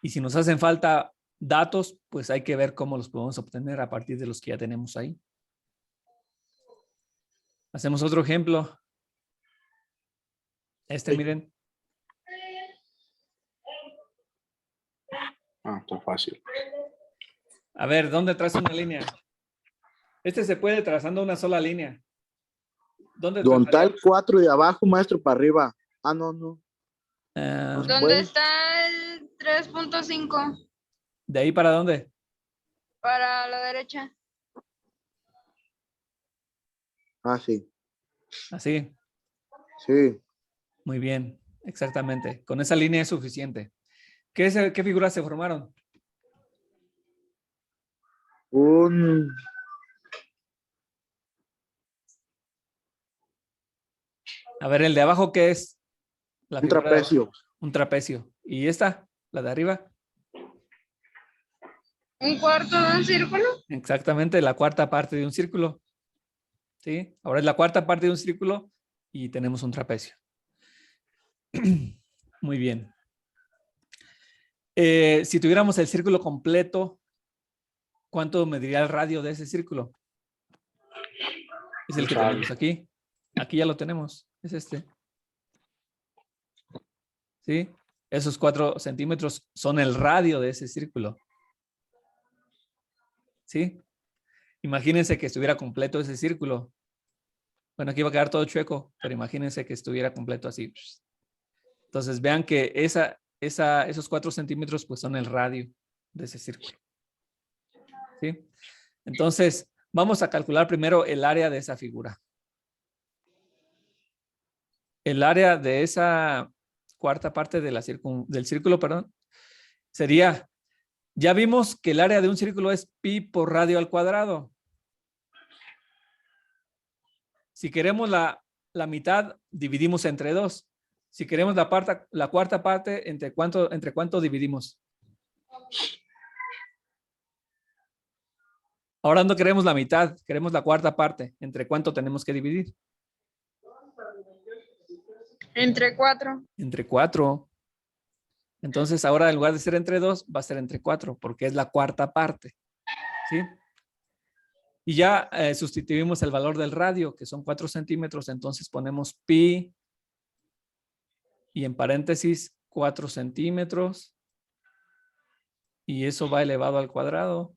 Speaker 1: Y si nos hacen falta datos, pues hay que ver cómo los podemos obtener a partir de los que ya tenemos ahí. Hacemos otro ejemplo.
Speaker 5: Sí.
Speaker 1: Miren.
Speaker 5: Está fácil.
Speaker 1: A ver, ¿dónde trazo una línea? Este se puede trazando una sola línea. ¿Dónde
Speaker 5: Donde está
Speaker 1: trazaría?
Speaker 5: el 4 de abajo, maestro, para arriba. No.
Speaker 1: Ah,
Speaker 5: Bueno.
Speaker 9: ¿Dónde está el 3.5?
Speaker 1: ¿de ahí para dónde?
Speaker 9: Para la derecha.
Speaker 5: Sí.
Speaker 1: Así.
Speaker 5: Sí.
Speaker 1: Muy bien. Exactamente. Con esa línea es suficiente. ¿Qué figuras se formaron? A ver, el de abajo, ¿qué es? La
Speaker 5: Un
Speaker 1: figura de abajo.
Speaker 5: trapecio.
Speaker 1: Un trapecio. ¿Y esta? ¿La de arriba?
Speaker 9: ¿Un cuarto de un círculo?
Speaker 1: Exactamente, la cuarta parte de un círculo. ¿Sí? Ahora es la cuarta parte de un círculo y tenemos un trapecio. Muy bien. Si tuviéramos el círculo completo, ¿cuánto mediría el radio de ese círculo? Es el que tenemos aquí. Aquí ya lo tenemos. Es este. ¿Sí? Esos 4 centímetros son el radio de ese círculo. ¿Sí? Imagínense que estuviera completo ese círculo. Bueno, aquí va a quedar todo chueco, pero imagínense que estuviera completo así. Entonces vean que esos 4 centímetros pues son el radio de ese círculo. ¿Sí? Entonces vamos a calcular primero el área de esa figura. El área de esa cuarta parte de del círculo, perdón, sería, ya vimos que el área de un círculo es pi por radio al cuadrado. Si queremos la mitad, dividimos entre 2. Si queremos la cuarta parte, ¿entre cuánto dividimos? Ahora no queremos la mitad, queremos la cuarta parte. ¿Entre cuánto tenemos que dividir?
Speaker 9: Entre 4.
Speaker 1: Entre 4. Entonces ahora en lugar de ser entre 2, va a ser entre 4, porque es la cuarta parte. ¿Sí? Y ya sustituimos el valor del radio, que son 4 centímetros, entonces ponemos pi y en paréntesis 4 centímetros Y eso va elevado al cuadrado.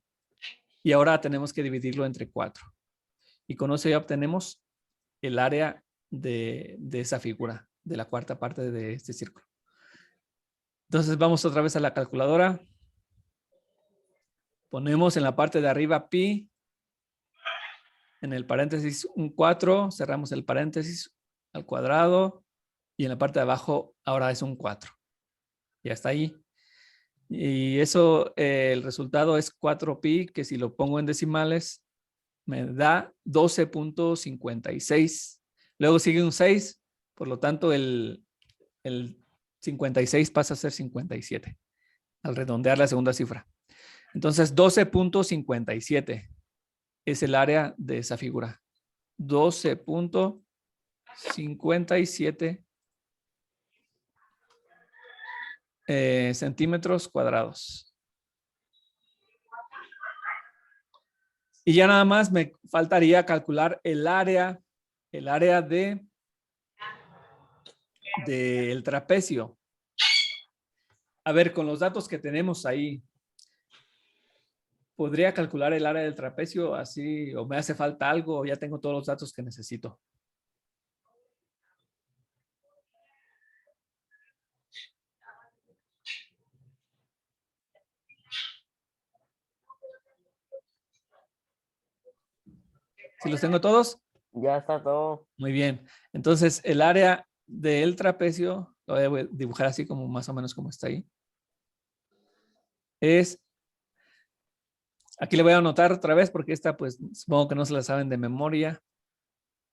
Speaker 1: Y ahora tenemos que dividirlo entre 4. Y con eso ya obtenemos el área de esa figura, de la cuarta parte de este círculo. Entonces vamos otra vez a la calculadora. Ponemos en la parte de arriba pi. En el paréntesis un 4. Cerramos el paréntesis al cuadrado. Y en la parte de abajo ahora es un 4. Ya está ahí. Y eso, el resultado es 4pi, que si lo pongo en decimales, me da 12.56. Luego sigue un 6, por lo tanto el 56 pasa a ser 57, al redondear la segunda cifra. Entonces 12.57 es el área de esa figura. 12.57 centímetros cuadrados. Y ya nada más me faltaría calcular el área del trapecio. A ver, con los datos que tenemos ahí, ¿podría calcular el área del trapecio así o me hace falta algo o ya tengo todos los datos que necesito? ¿Sí los tengo todos?
Speaker 3: Ya está todo.
Speaker 1: Muy bien. Entonces, el área del trapecio, lo voy a dibujar así como más o menos como está ahí. Aquí le voy a anotar otra vez porque esta pues supongo que no se la saben de memoria.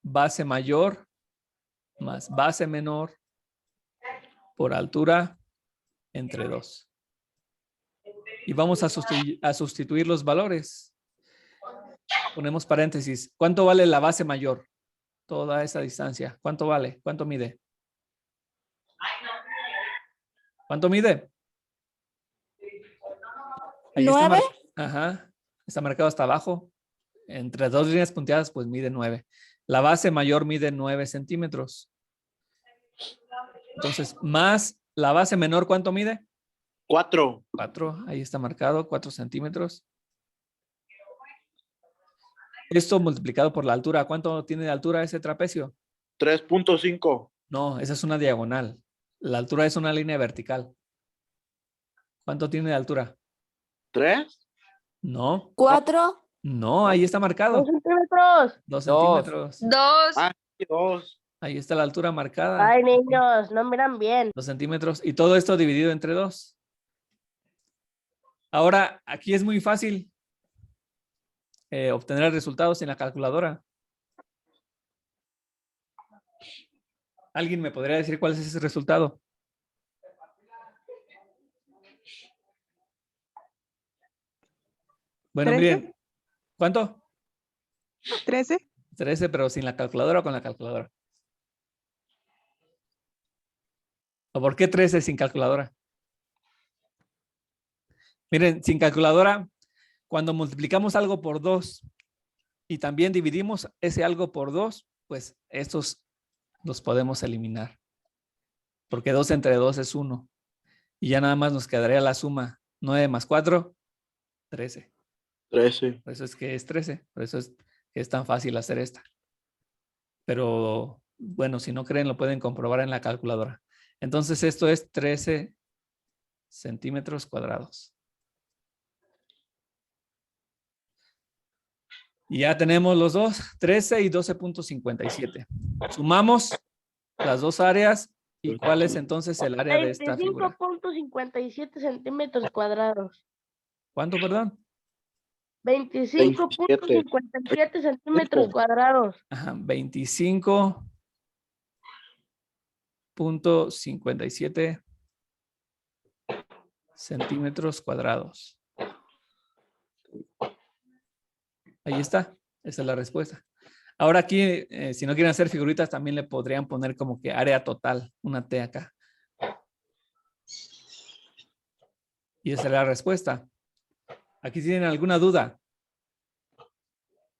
Speaker 1: Base mayor más base menor por altura entre 2. Y vamos a sustituir los valores. Ponemos paréntesis. ¿Cuánto vale la base mayor? Toda esa distancia. ¿Cuánto vale? ¿Cuánto mide? ¿Cuánto mide? Ahí
Speaker 8: 9.
Speaker 1: Ajá. Está marcado hasta abajo. Entre 2 líneas punteadas, pues mide 9. La base mayor mide 9 centímetros. Entonces, más la base menor, ¿cuánto mide?
Speaker 5: 4.
Speaker 1: 4. Ahí está marcado, 4 centímetros. Esto multiplicado por la altura. ¿Cuánto tiene de altura ese trapecio?
Speaker 5: 3.5.
Speaker 1: No, esa es una diagonal. La altura es una línea vertical. ¿Cuánto tiene de altura?
Speaker 5: 3.
Speaker 1: No.
Speaker 8: 4.
Speaker 1: No, ahí está marcado.
Speaker 6: 2 centímetros.
Speaker 1: 2
Speaker 3: Dos.
Speaker 1: centímetros.
Speaker 9: 2.
Speaker 5: Ah, 2.
Speaker 1: Ahí está la altura marcada.
Speaker 6: Ay, niños, no miran bien.
Speaker 1: 2 centímetros. Y todo esto dividido entre 2. Ahora, aquí es muy fácil obtener el resultado sin la calculadora. ¿Alguien me podría decir cuál es ese resultado? Bueno,
Speaker 10: 13.
Speaker 1: miren. ¿Cuánto?
Speaker 10: 13.
Speaker 1: 13, pero sin la calculadora o con la calculadora. ¿O por qué 13 sin calculadora? Miren, sin calculadora, cuando multiplicamos algo por 2 y también dividimos ese algo por 2, pues estos los podemos eliminar. Porque 2 entre 2 es 1. Y ya nada más nos quedaría la suma. 9 más 4, 13.
Speaker 5: 13.
Speaker 1: Por eso es que es 13. Por eso es que es tan fácil hacer esta. Pero bueno, si no creen, lo pueden comprobar en la calculadora. Entonces esto es 13 centímetros cuadrados. Y ya tenemos los dos, 13 y 12.57. Sumamos las dos áreas. ¿Y cuál es entonces el área de esta figura?
Speaker 6: 25.57 centímetros cuadrados.
Speaker 1: ¿Cuánto, perdón?
Speaker 6: 25.57 centímetros cuadrados.
Speaker 1: Ajá, 25.57 centímetros cuadrados. Ahí está, esa es la respuesta. Ahora aquí, si no quieren hacer figuritas, también le podrían poner como que área total, una T acá. Y esa es la respuesta. Aquí tienen alguna duda.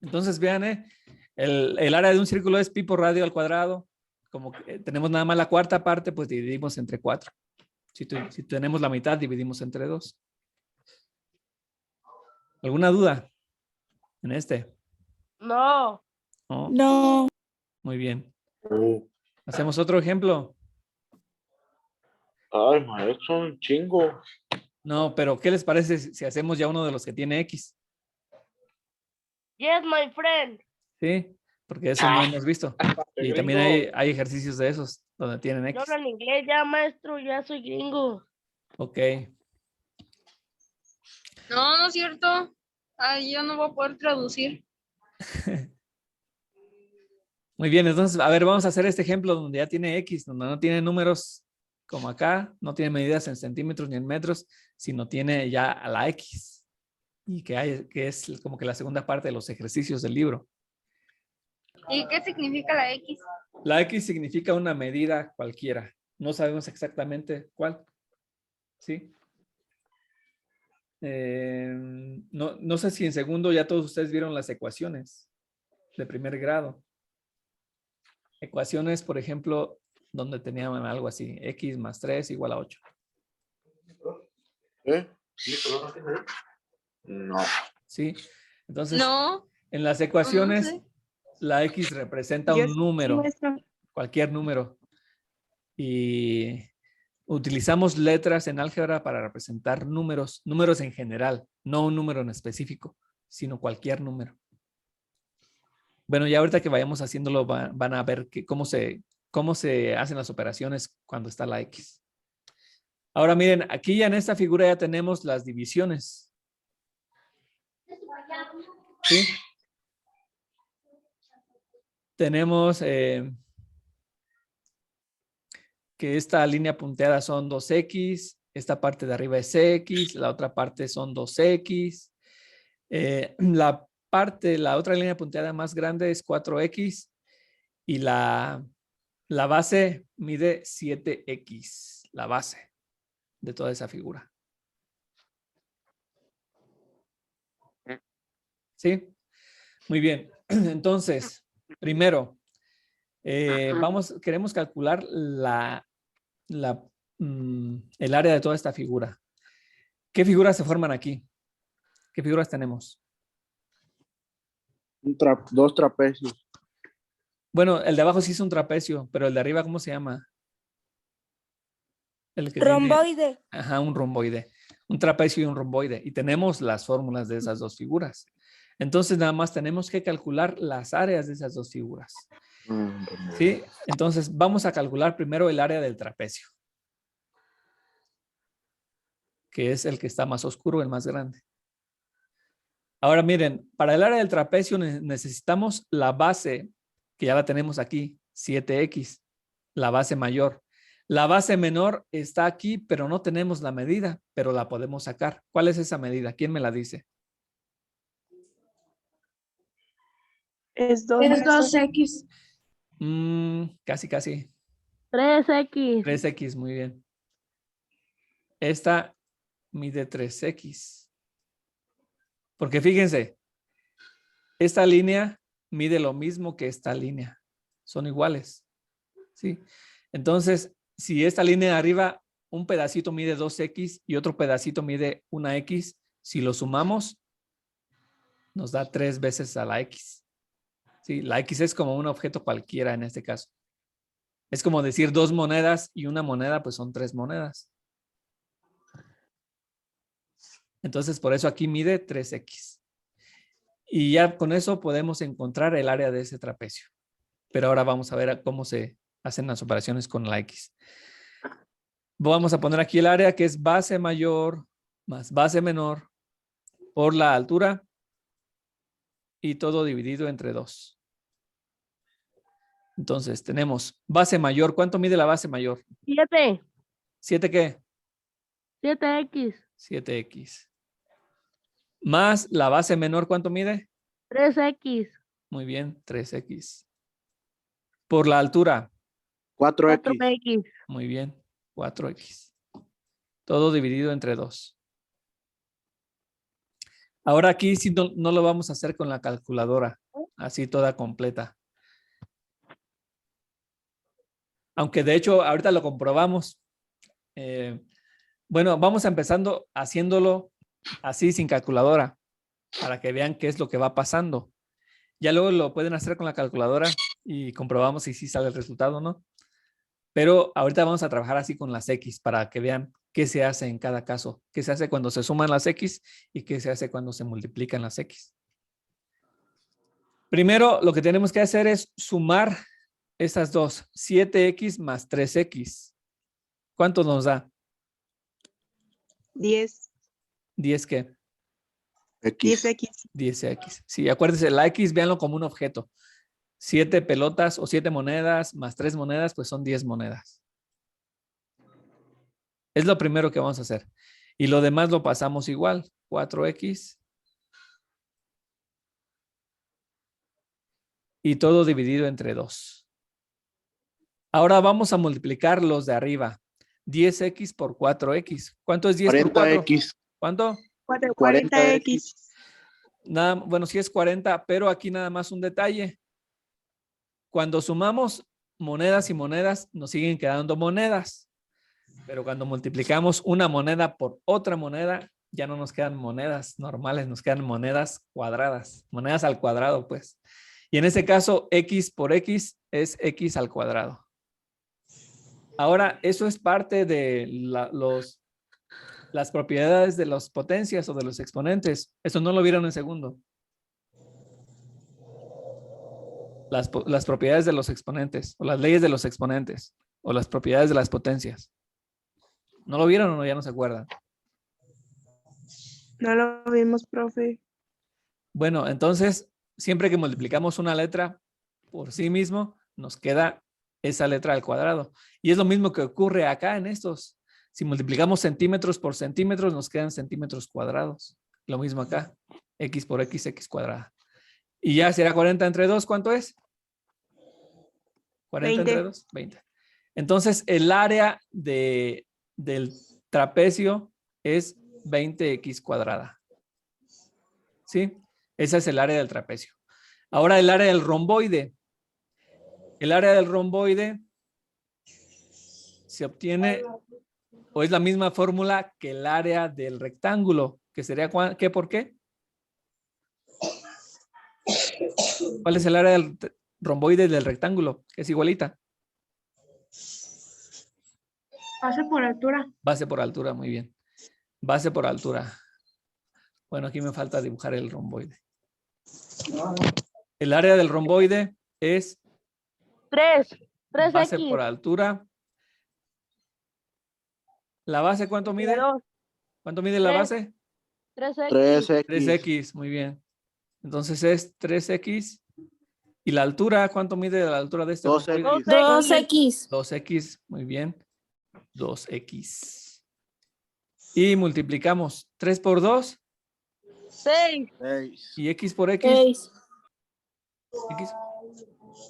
Speaker 1: Entonces vean, el área de un círculo es pi por radio al cuadrado. Como que tenemos nada más la cuarta parte, pues dividimos entre 4. Si tenemos la mitad, dividimos entre 2. ¿Alguna duda en este?
Speaker 6: No.
Speaker 1: ¿No?
Speaker 8: No.
Speaker 1: Muy bien.
Speaker 5: Oh.
Speaker 1: Hacemos otro ejemplo.
Speaker 5: Ay, maestro, son un chingo.
Speaker 1: No, pero ¿qué les parece si hacemos ya uno de los que tiene X?
Speaker 6: Yes, my friend.
Speaker 1: Sí, porque eso no hemos visto.
Speaker 5: Qué
Speaker 1: Y también
Speaker 5: gringo.
Speaker 1: hay ejercicios de esos donde tienen
Speaker 6: Yo
Speaker 1: X.
Speaker 6: hablo en inglés ya, maestro. Ya soy gringo.
Speaker 1: Ok.
Speaker 9: No, no es cierto. Ay, yo no voy a poder traducir.
Speaker 1: Muy bien, entonces, a ver, vamos a hacer este ejemplo donde ya tiene X, donde no tiene números como acá, no tiene medidas en centímetros ni en metros, sino tiene ya a la X. Y que es como que la segunda parte de los ejercicios del libro.
Speaker 9: ¿Y qué significa la X?
Speaker 1: La X significa una medida cualquiera. No sabemos exactamente cuál. ¿Sí? No sé si en segundo ya todos ustedes vieron las ecuaciones de primer grado. Ecuaciones, por ejemplo, donde tenían algo así, X más 3 igual a 8.
Speaker 5: ¿Eh? No.
Speaker 1: ¿Sí? Entonces,
Speaker 9: No,
Speaker 1: en las
Speaker 9: no
Speaker 1: ecuaciones,
Speaker 9: sé.
Speaker 1: la X representa
Speaker 10: Yo
Speaker 1: un
Speaker 10: sí,
Speaker 1: número,
Speaker 10: maestro.
Speaker 1: cualquier número. Y utilizamos letras en álgebra para representar números en general, no un número en específico, sino cualquier número. Bueno, ya ahorita que vayamos haciéndolo van a ver cómo se hacen las operaciones cuando está la X. Ahora miren, aquí ya en esta figura ya tenemos las divisiones. ¿Sí? Tenemos que esta línea punteada son 2X, esta parte de arriba es X, la otra parte son 2X. La otra línea punteada más grande es 4X y la base mide 7X, la base de toda esa figura. ¿Sí? Muy bien. Entonces, primero, queremos calcular el área de toda esta figura. ¿Qué figuras se forman aquí? ¿Qué figuras tenemos?
Speaker 5: Dos trapecios.
Speaker 1: Bueno, el de abajo sí es un trapecio, pero el de arriba, ¿cómo se llama? El que tiene,
Speaker 8: Romboide.
Speaker 1: ajá, un romboide. Un trapecio y un romboide. Y tenemos las fórmulas de esas dos figuras. Entonces, nada más tenemos que calcular las áreas de esas dos figuras. ¿Sí? Entonces, vamos a calcular primero el área del trapecio, que es el que está más oscuro, el más grande. Ahora miren, para el área del trapecio necesitamos la base, que ya la tenemos aquí, 7X, la base mayor. La base menor está aquí, pero no tenemos la medida, pero la podemos sacar. ¿Cuál es esa medida? ¿Quién me la dice?
Speaker 10: Es 2.
Speaker 8: Es 2X.
Speaker 1: Casi, casi.
Speaker 6: 3X.
Speaker 1: 3X, muy bien. Esta mide 3X. Porque fíjense, esta línea mide lo mismo que esta línea. Son iguales. ¿Sí? Entonces, si esta línea de arriba, un pedacito mide 2X y otro pedacito mide una X, si lo sumamos, nos da 3 veces a la X. ¿Sí? La X es como un objeto cualquiera en este caso. Es como decir 2 monedas y una moneda, pues son 3 monedas. Entonces, por eso aquí mide 3X. Y ya con eso podemos encontrar el área de ese trapecio. Pero ahora vamos a ver cómo se hacen las operaciones con la X. Vamos a poner aquí el área que es base mayor más base menor por la altura y todo dividido entre 2. Entonces tenemos base mayor. ¿Cuánto mide la base mayor?
Speaker 6: 7.
Speaker 1: ¿7 qué?
Speaker 6: 7X.
Speaker 1: 7X. Más la base menor, ¿cuánto mide?
Speaker 6: 3X.
Speaker 1: Muy bien, 3X. Por la altura.
Speaker 5: 4X.
Speaker 6: 4X.
Speaker 1: Muy bien, 4X. Todo dividido entre 2. Ahora aquí sí no lo vamos a hacer con la calculadora, así toda completa. Aunque de hecho ahorita lo comprobamos. Bueno, vamos empezando haciéndolo así sin calculadora. para que vean qué es lo que va pasando. Ya luego lo pueden hacer con la calculadora y comprobamos si sí sale el resultado o no. Pero ahorita vamos a trabajar así con las X para que vean qué se hace en cada caso. Qué se hace cuando se suman las X y qué se hace cuando se multiplican las X. Primero, lo que tenemos que hacer es sumar estas dos. 7X más 3X. ¿Cuánto nos da?
Speaker 10: 10.
Speaker 1: ¿10 qué?
Speaker 10: 10X.
Speaker 1: 10X. Sí, acuérdense, la X, véanlo como un objeto. 7 pelotas o 7 monedas más 3 monedas, pues son 10 monedas. Es lo primero que vamos a hacer. Y lo demás lo pasamos igual. 4X. Y todo dividido entre 2. Ahora vamos a multiplicar los de arriba. 10X por 4X. ¿Cuánto es 10 por 4?
Speaker 5: 40X.
Speaker 1: ¿Cuánto?
Speaker 10: 40X.
Speaker 1: Nada, bueno, sí es 40, pero aquí nada más un detalle. Cuando sumamos monedas y monedas, nos siguen quedando monedas. Pero cuando multiplicamos una moneda por otra moneda, ya no nos quedan monedas normales, nos quedan monedas cuadradas. Monedas al cuadrado, pues. Y en este caso, X por X es X al cuadrado. Ahora, eso es parte de las propiedades de las potencias o de los exponentes. Eso no lo vieron en segundo. Las propiedades de los exponentes o las leyes de los exponentes o las propiedades de las potencias. ¿No lo vieron o no? Ya no se acuerdan.
Speaker 10: No lo vimos, profe.
Speaker 1: Bueno, entonces, siempre que multiplicamos una letra por sí mismo, nos queda esa letra al cuadrado. Y es lo mismo que ocurre acá en estos. Si multiplicamos centímetros por centímetros, nos quedan centímetros cuadrados. Lo mismo acá. X por X, X cuadrada. Y ya será 40 entre 2, ¿cuánto es? 40 entre 2, 20. Entonces, el área del trapecio es 20X cuadrada. ¿Sí? Esa es el área del trapecio. Ahora el área del romboide. El área del romboide se obtiene, o es la misma fórmula que el área del rectángulo, que sería ¿qué por qué? ¿Cuál es el área del romboide del rectángulo? Que es igualita.
Speaker 6: Base por altura.
Speaker 1: Base por altura, muy bien. Base por altura. Bueno, aquí me falta dibujar el romboide. El área del romboide es
Speaker 6: 3.
Speaker 1: base
Speaker 6: 3X.
Speaker 1: por altura. ¿La base cuánto mide?
Speaker 6: 2.
Speaker 1: ¿Cuánto mide la
Speaker 6: 3.
Speaker 1: base?
Speaker 6: 3X.
Speaker 1: 3X, muy bien. Entonces es 3X. ¿Y la altura? ¿Cuánto mide la altura de este romboide?
Speaker 8: 2X.
Speaker 1: 2X, muy bien. 2X. Y multiplicamos 3 por 2
Speaker 6: 6.
Speaker 5: 6.
Speaker 1: y X por X.
Speaker 8: 6.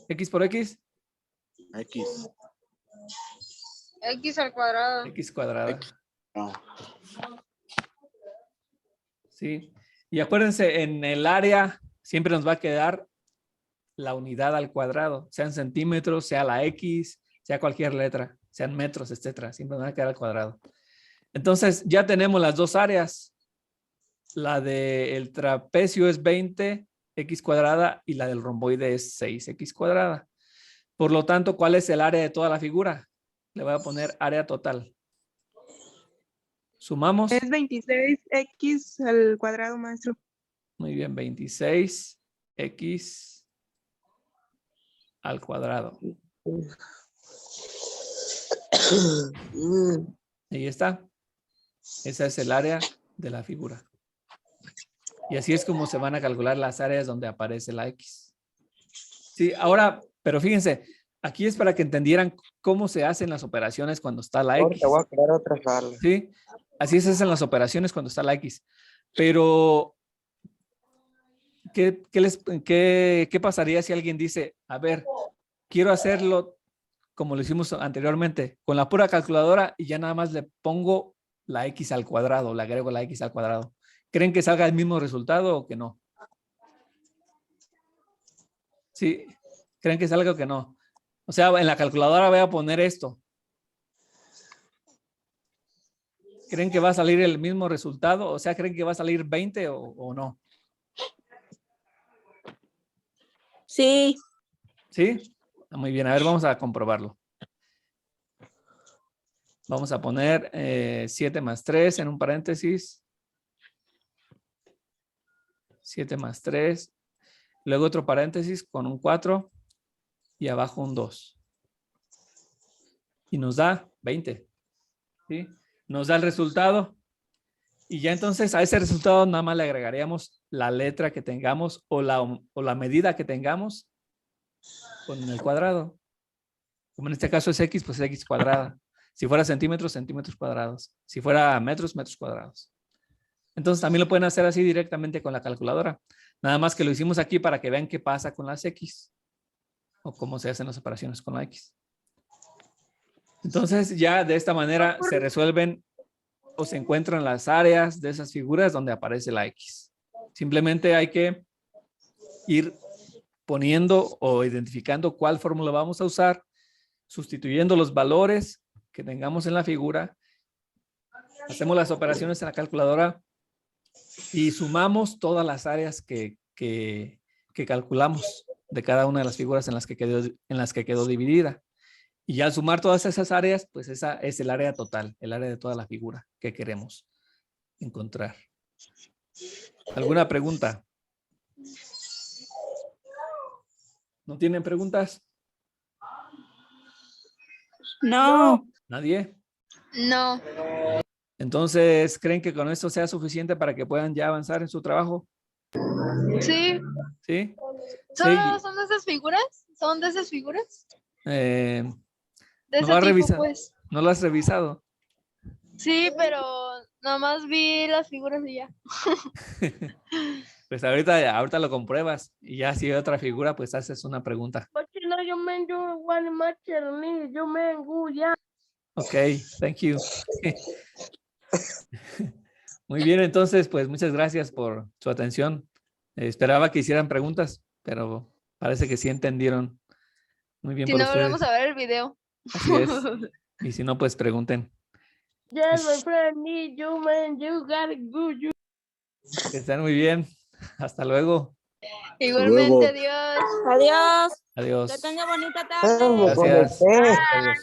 Speaker 1: X por X.
Speaker 5: X.
Speaker 9: X al cuadrado.
Speaker 1: X cuadrada.
Speaker 5: No.
Speaker 1: Sí. Y acuérdense, en el área siempre nos va a quedar la unidad al cuadrado, sean centímetros, sea la X, sea cualquier letra, sean metros, etcétera. Siempre nos va a quedar al cuadrado. Entonces, ya tenemos las dos áreas. La del trapecio es 20X cuadrada y la del romboide es 6X cuadrada. Por lo tanto, ¿cuál es el área de toda la figura? Le voy a poner área total. Sumamos.
Speaker 10: Es 26X al cuadrado, maestro.
Speaker 1: Muy bien, 26X al cuadrado. Ahí está. Esa es el área de la figura. Y así es como se van a calcular las áreas donde aparece la X. Sí, ahora, pero fíjense, aquí es para que entendieran cómo se hacen las operaciones cuando está la X.
Speaker 3: Te voy a crear otra sala.
Speaker 1: Sí, así se hacen las operaciones cuando está la X. Pero, ¿qué pasaría si alguien dice, a ver, quiero hacerlo como lo hicimos anteriormente, con la pura calculadora y ya nada más le pongo la X al cuadrado, le agrego la X al cuadrado? ¿Creen que salga el mismo resultado o que no? Sí, ¿creen que salga o que no? O sea, en la calculadora voy a poner esto. ¿Creen que va a salir el mismo resultado? O sea, ¿creen que va a salir 20 o no?
Speaker 8: Sí.
Speaker 1: ¿Sí? Muy bien, a ver, vamos a comprobarlo. Vamos a poner 7 más 3 en un paréntesis. 7 más 3. Luego otro paréntesis con un 4 y abajo un 2. Y nos da 20. ¿Sí? Nos da el resultado. Y ya entonces a ese resultado nada más le agregaríamos la letra que tengamos o la medida que tengamos con el cuadrado. Como en este caso es X, pues es X cuadrada. Si fuera centímetros, centímetros cuadrados. Si fuera metros, metros cuadrados. Entonces también lo pueden hacer así directamente con la calculadora. Nada más que lo hicimos aquí para que vean qué pasa con las X. O cómo se hacen las operaciones con la X. Entonces ya de esta manera se resuelven o se encuentran las áreas de esas figuras donde aparece la X. Simplemente hay que ir poniendo o identificando cuál fórmula vamos a usar, sustituyendo los valores que tengamos en la figura. Hacemos las operaciones en la calculadora y sumamos todas las áreas que calculamos de cada una de las figuras en las que quedó dividida. Y al sumar todas esas áreas, pues esa es el área total, el área de toda la figura que queremos encontrar. ¿Alguna pregunta? ¿No tienen preguntas?
Speaker 8: No.
Speaker 1: ¿Nadie?
Speaker 9: No.
Speaker 1: Entonces, ¿creen que con esto sea suficiente para que puedan ya avanzar en su trabajo?
Speaker 9: Sí.
Speaker 1: ¿Sí?
Speaker 9: ¿Son de esas figuras? ¿Son de esas figuras?
Speaker 1: De
Speaker 9: De
Speaker 1: ¿no
Speaker 9: ese tipo, pues.
Speaker 1: ¿No lo has revisado?
Speaker 9: Sí, pero nada más vi las figuras y ya.
Speaker 1: Pues ahorita lo compruebas y ya si hay otra figura, pues haces una pregunta. Ok, thank you. Muy bien, entonces, pues muchas gracias por su atención. Esperaba que hicieran preguntas, pero parece que sí entendieron. Muy bien
Speaker 9: Si
Speaker 1: por
Speaker 9: no,
Speaker 1: ustedes.
Speaker 9: volvemos a ver el video.
Speaker 1: Así es. Y si no, pues pregunten.
Speaker 6: Yes, my friend, need you, man. You got it good.
Speaker 1: Que estén muy bien. Hasta luego.
Speaker 9: Igualmente,
Speaker 2: luego.
Speaker 9: adiós.
Speaker 8: Adiós.
Speaker 1: Adiós.
Speaker 8: Que tenga bonita tarde.
Speaker 3: Me
Speaker 1: Gracias.
Speaker 3: conecté.
Speaker 1: Adiós.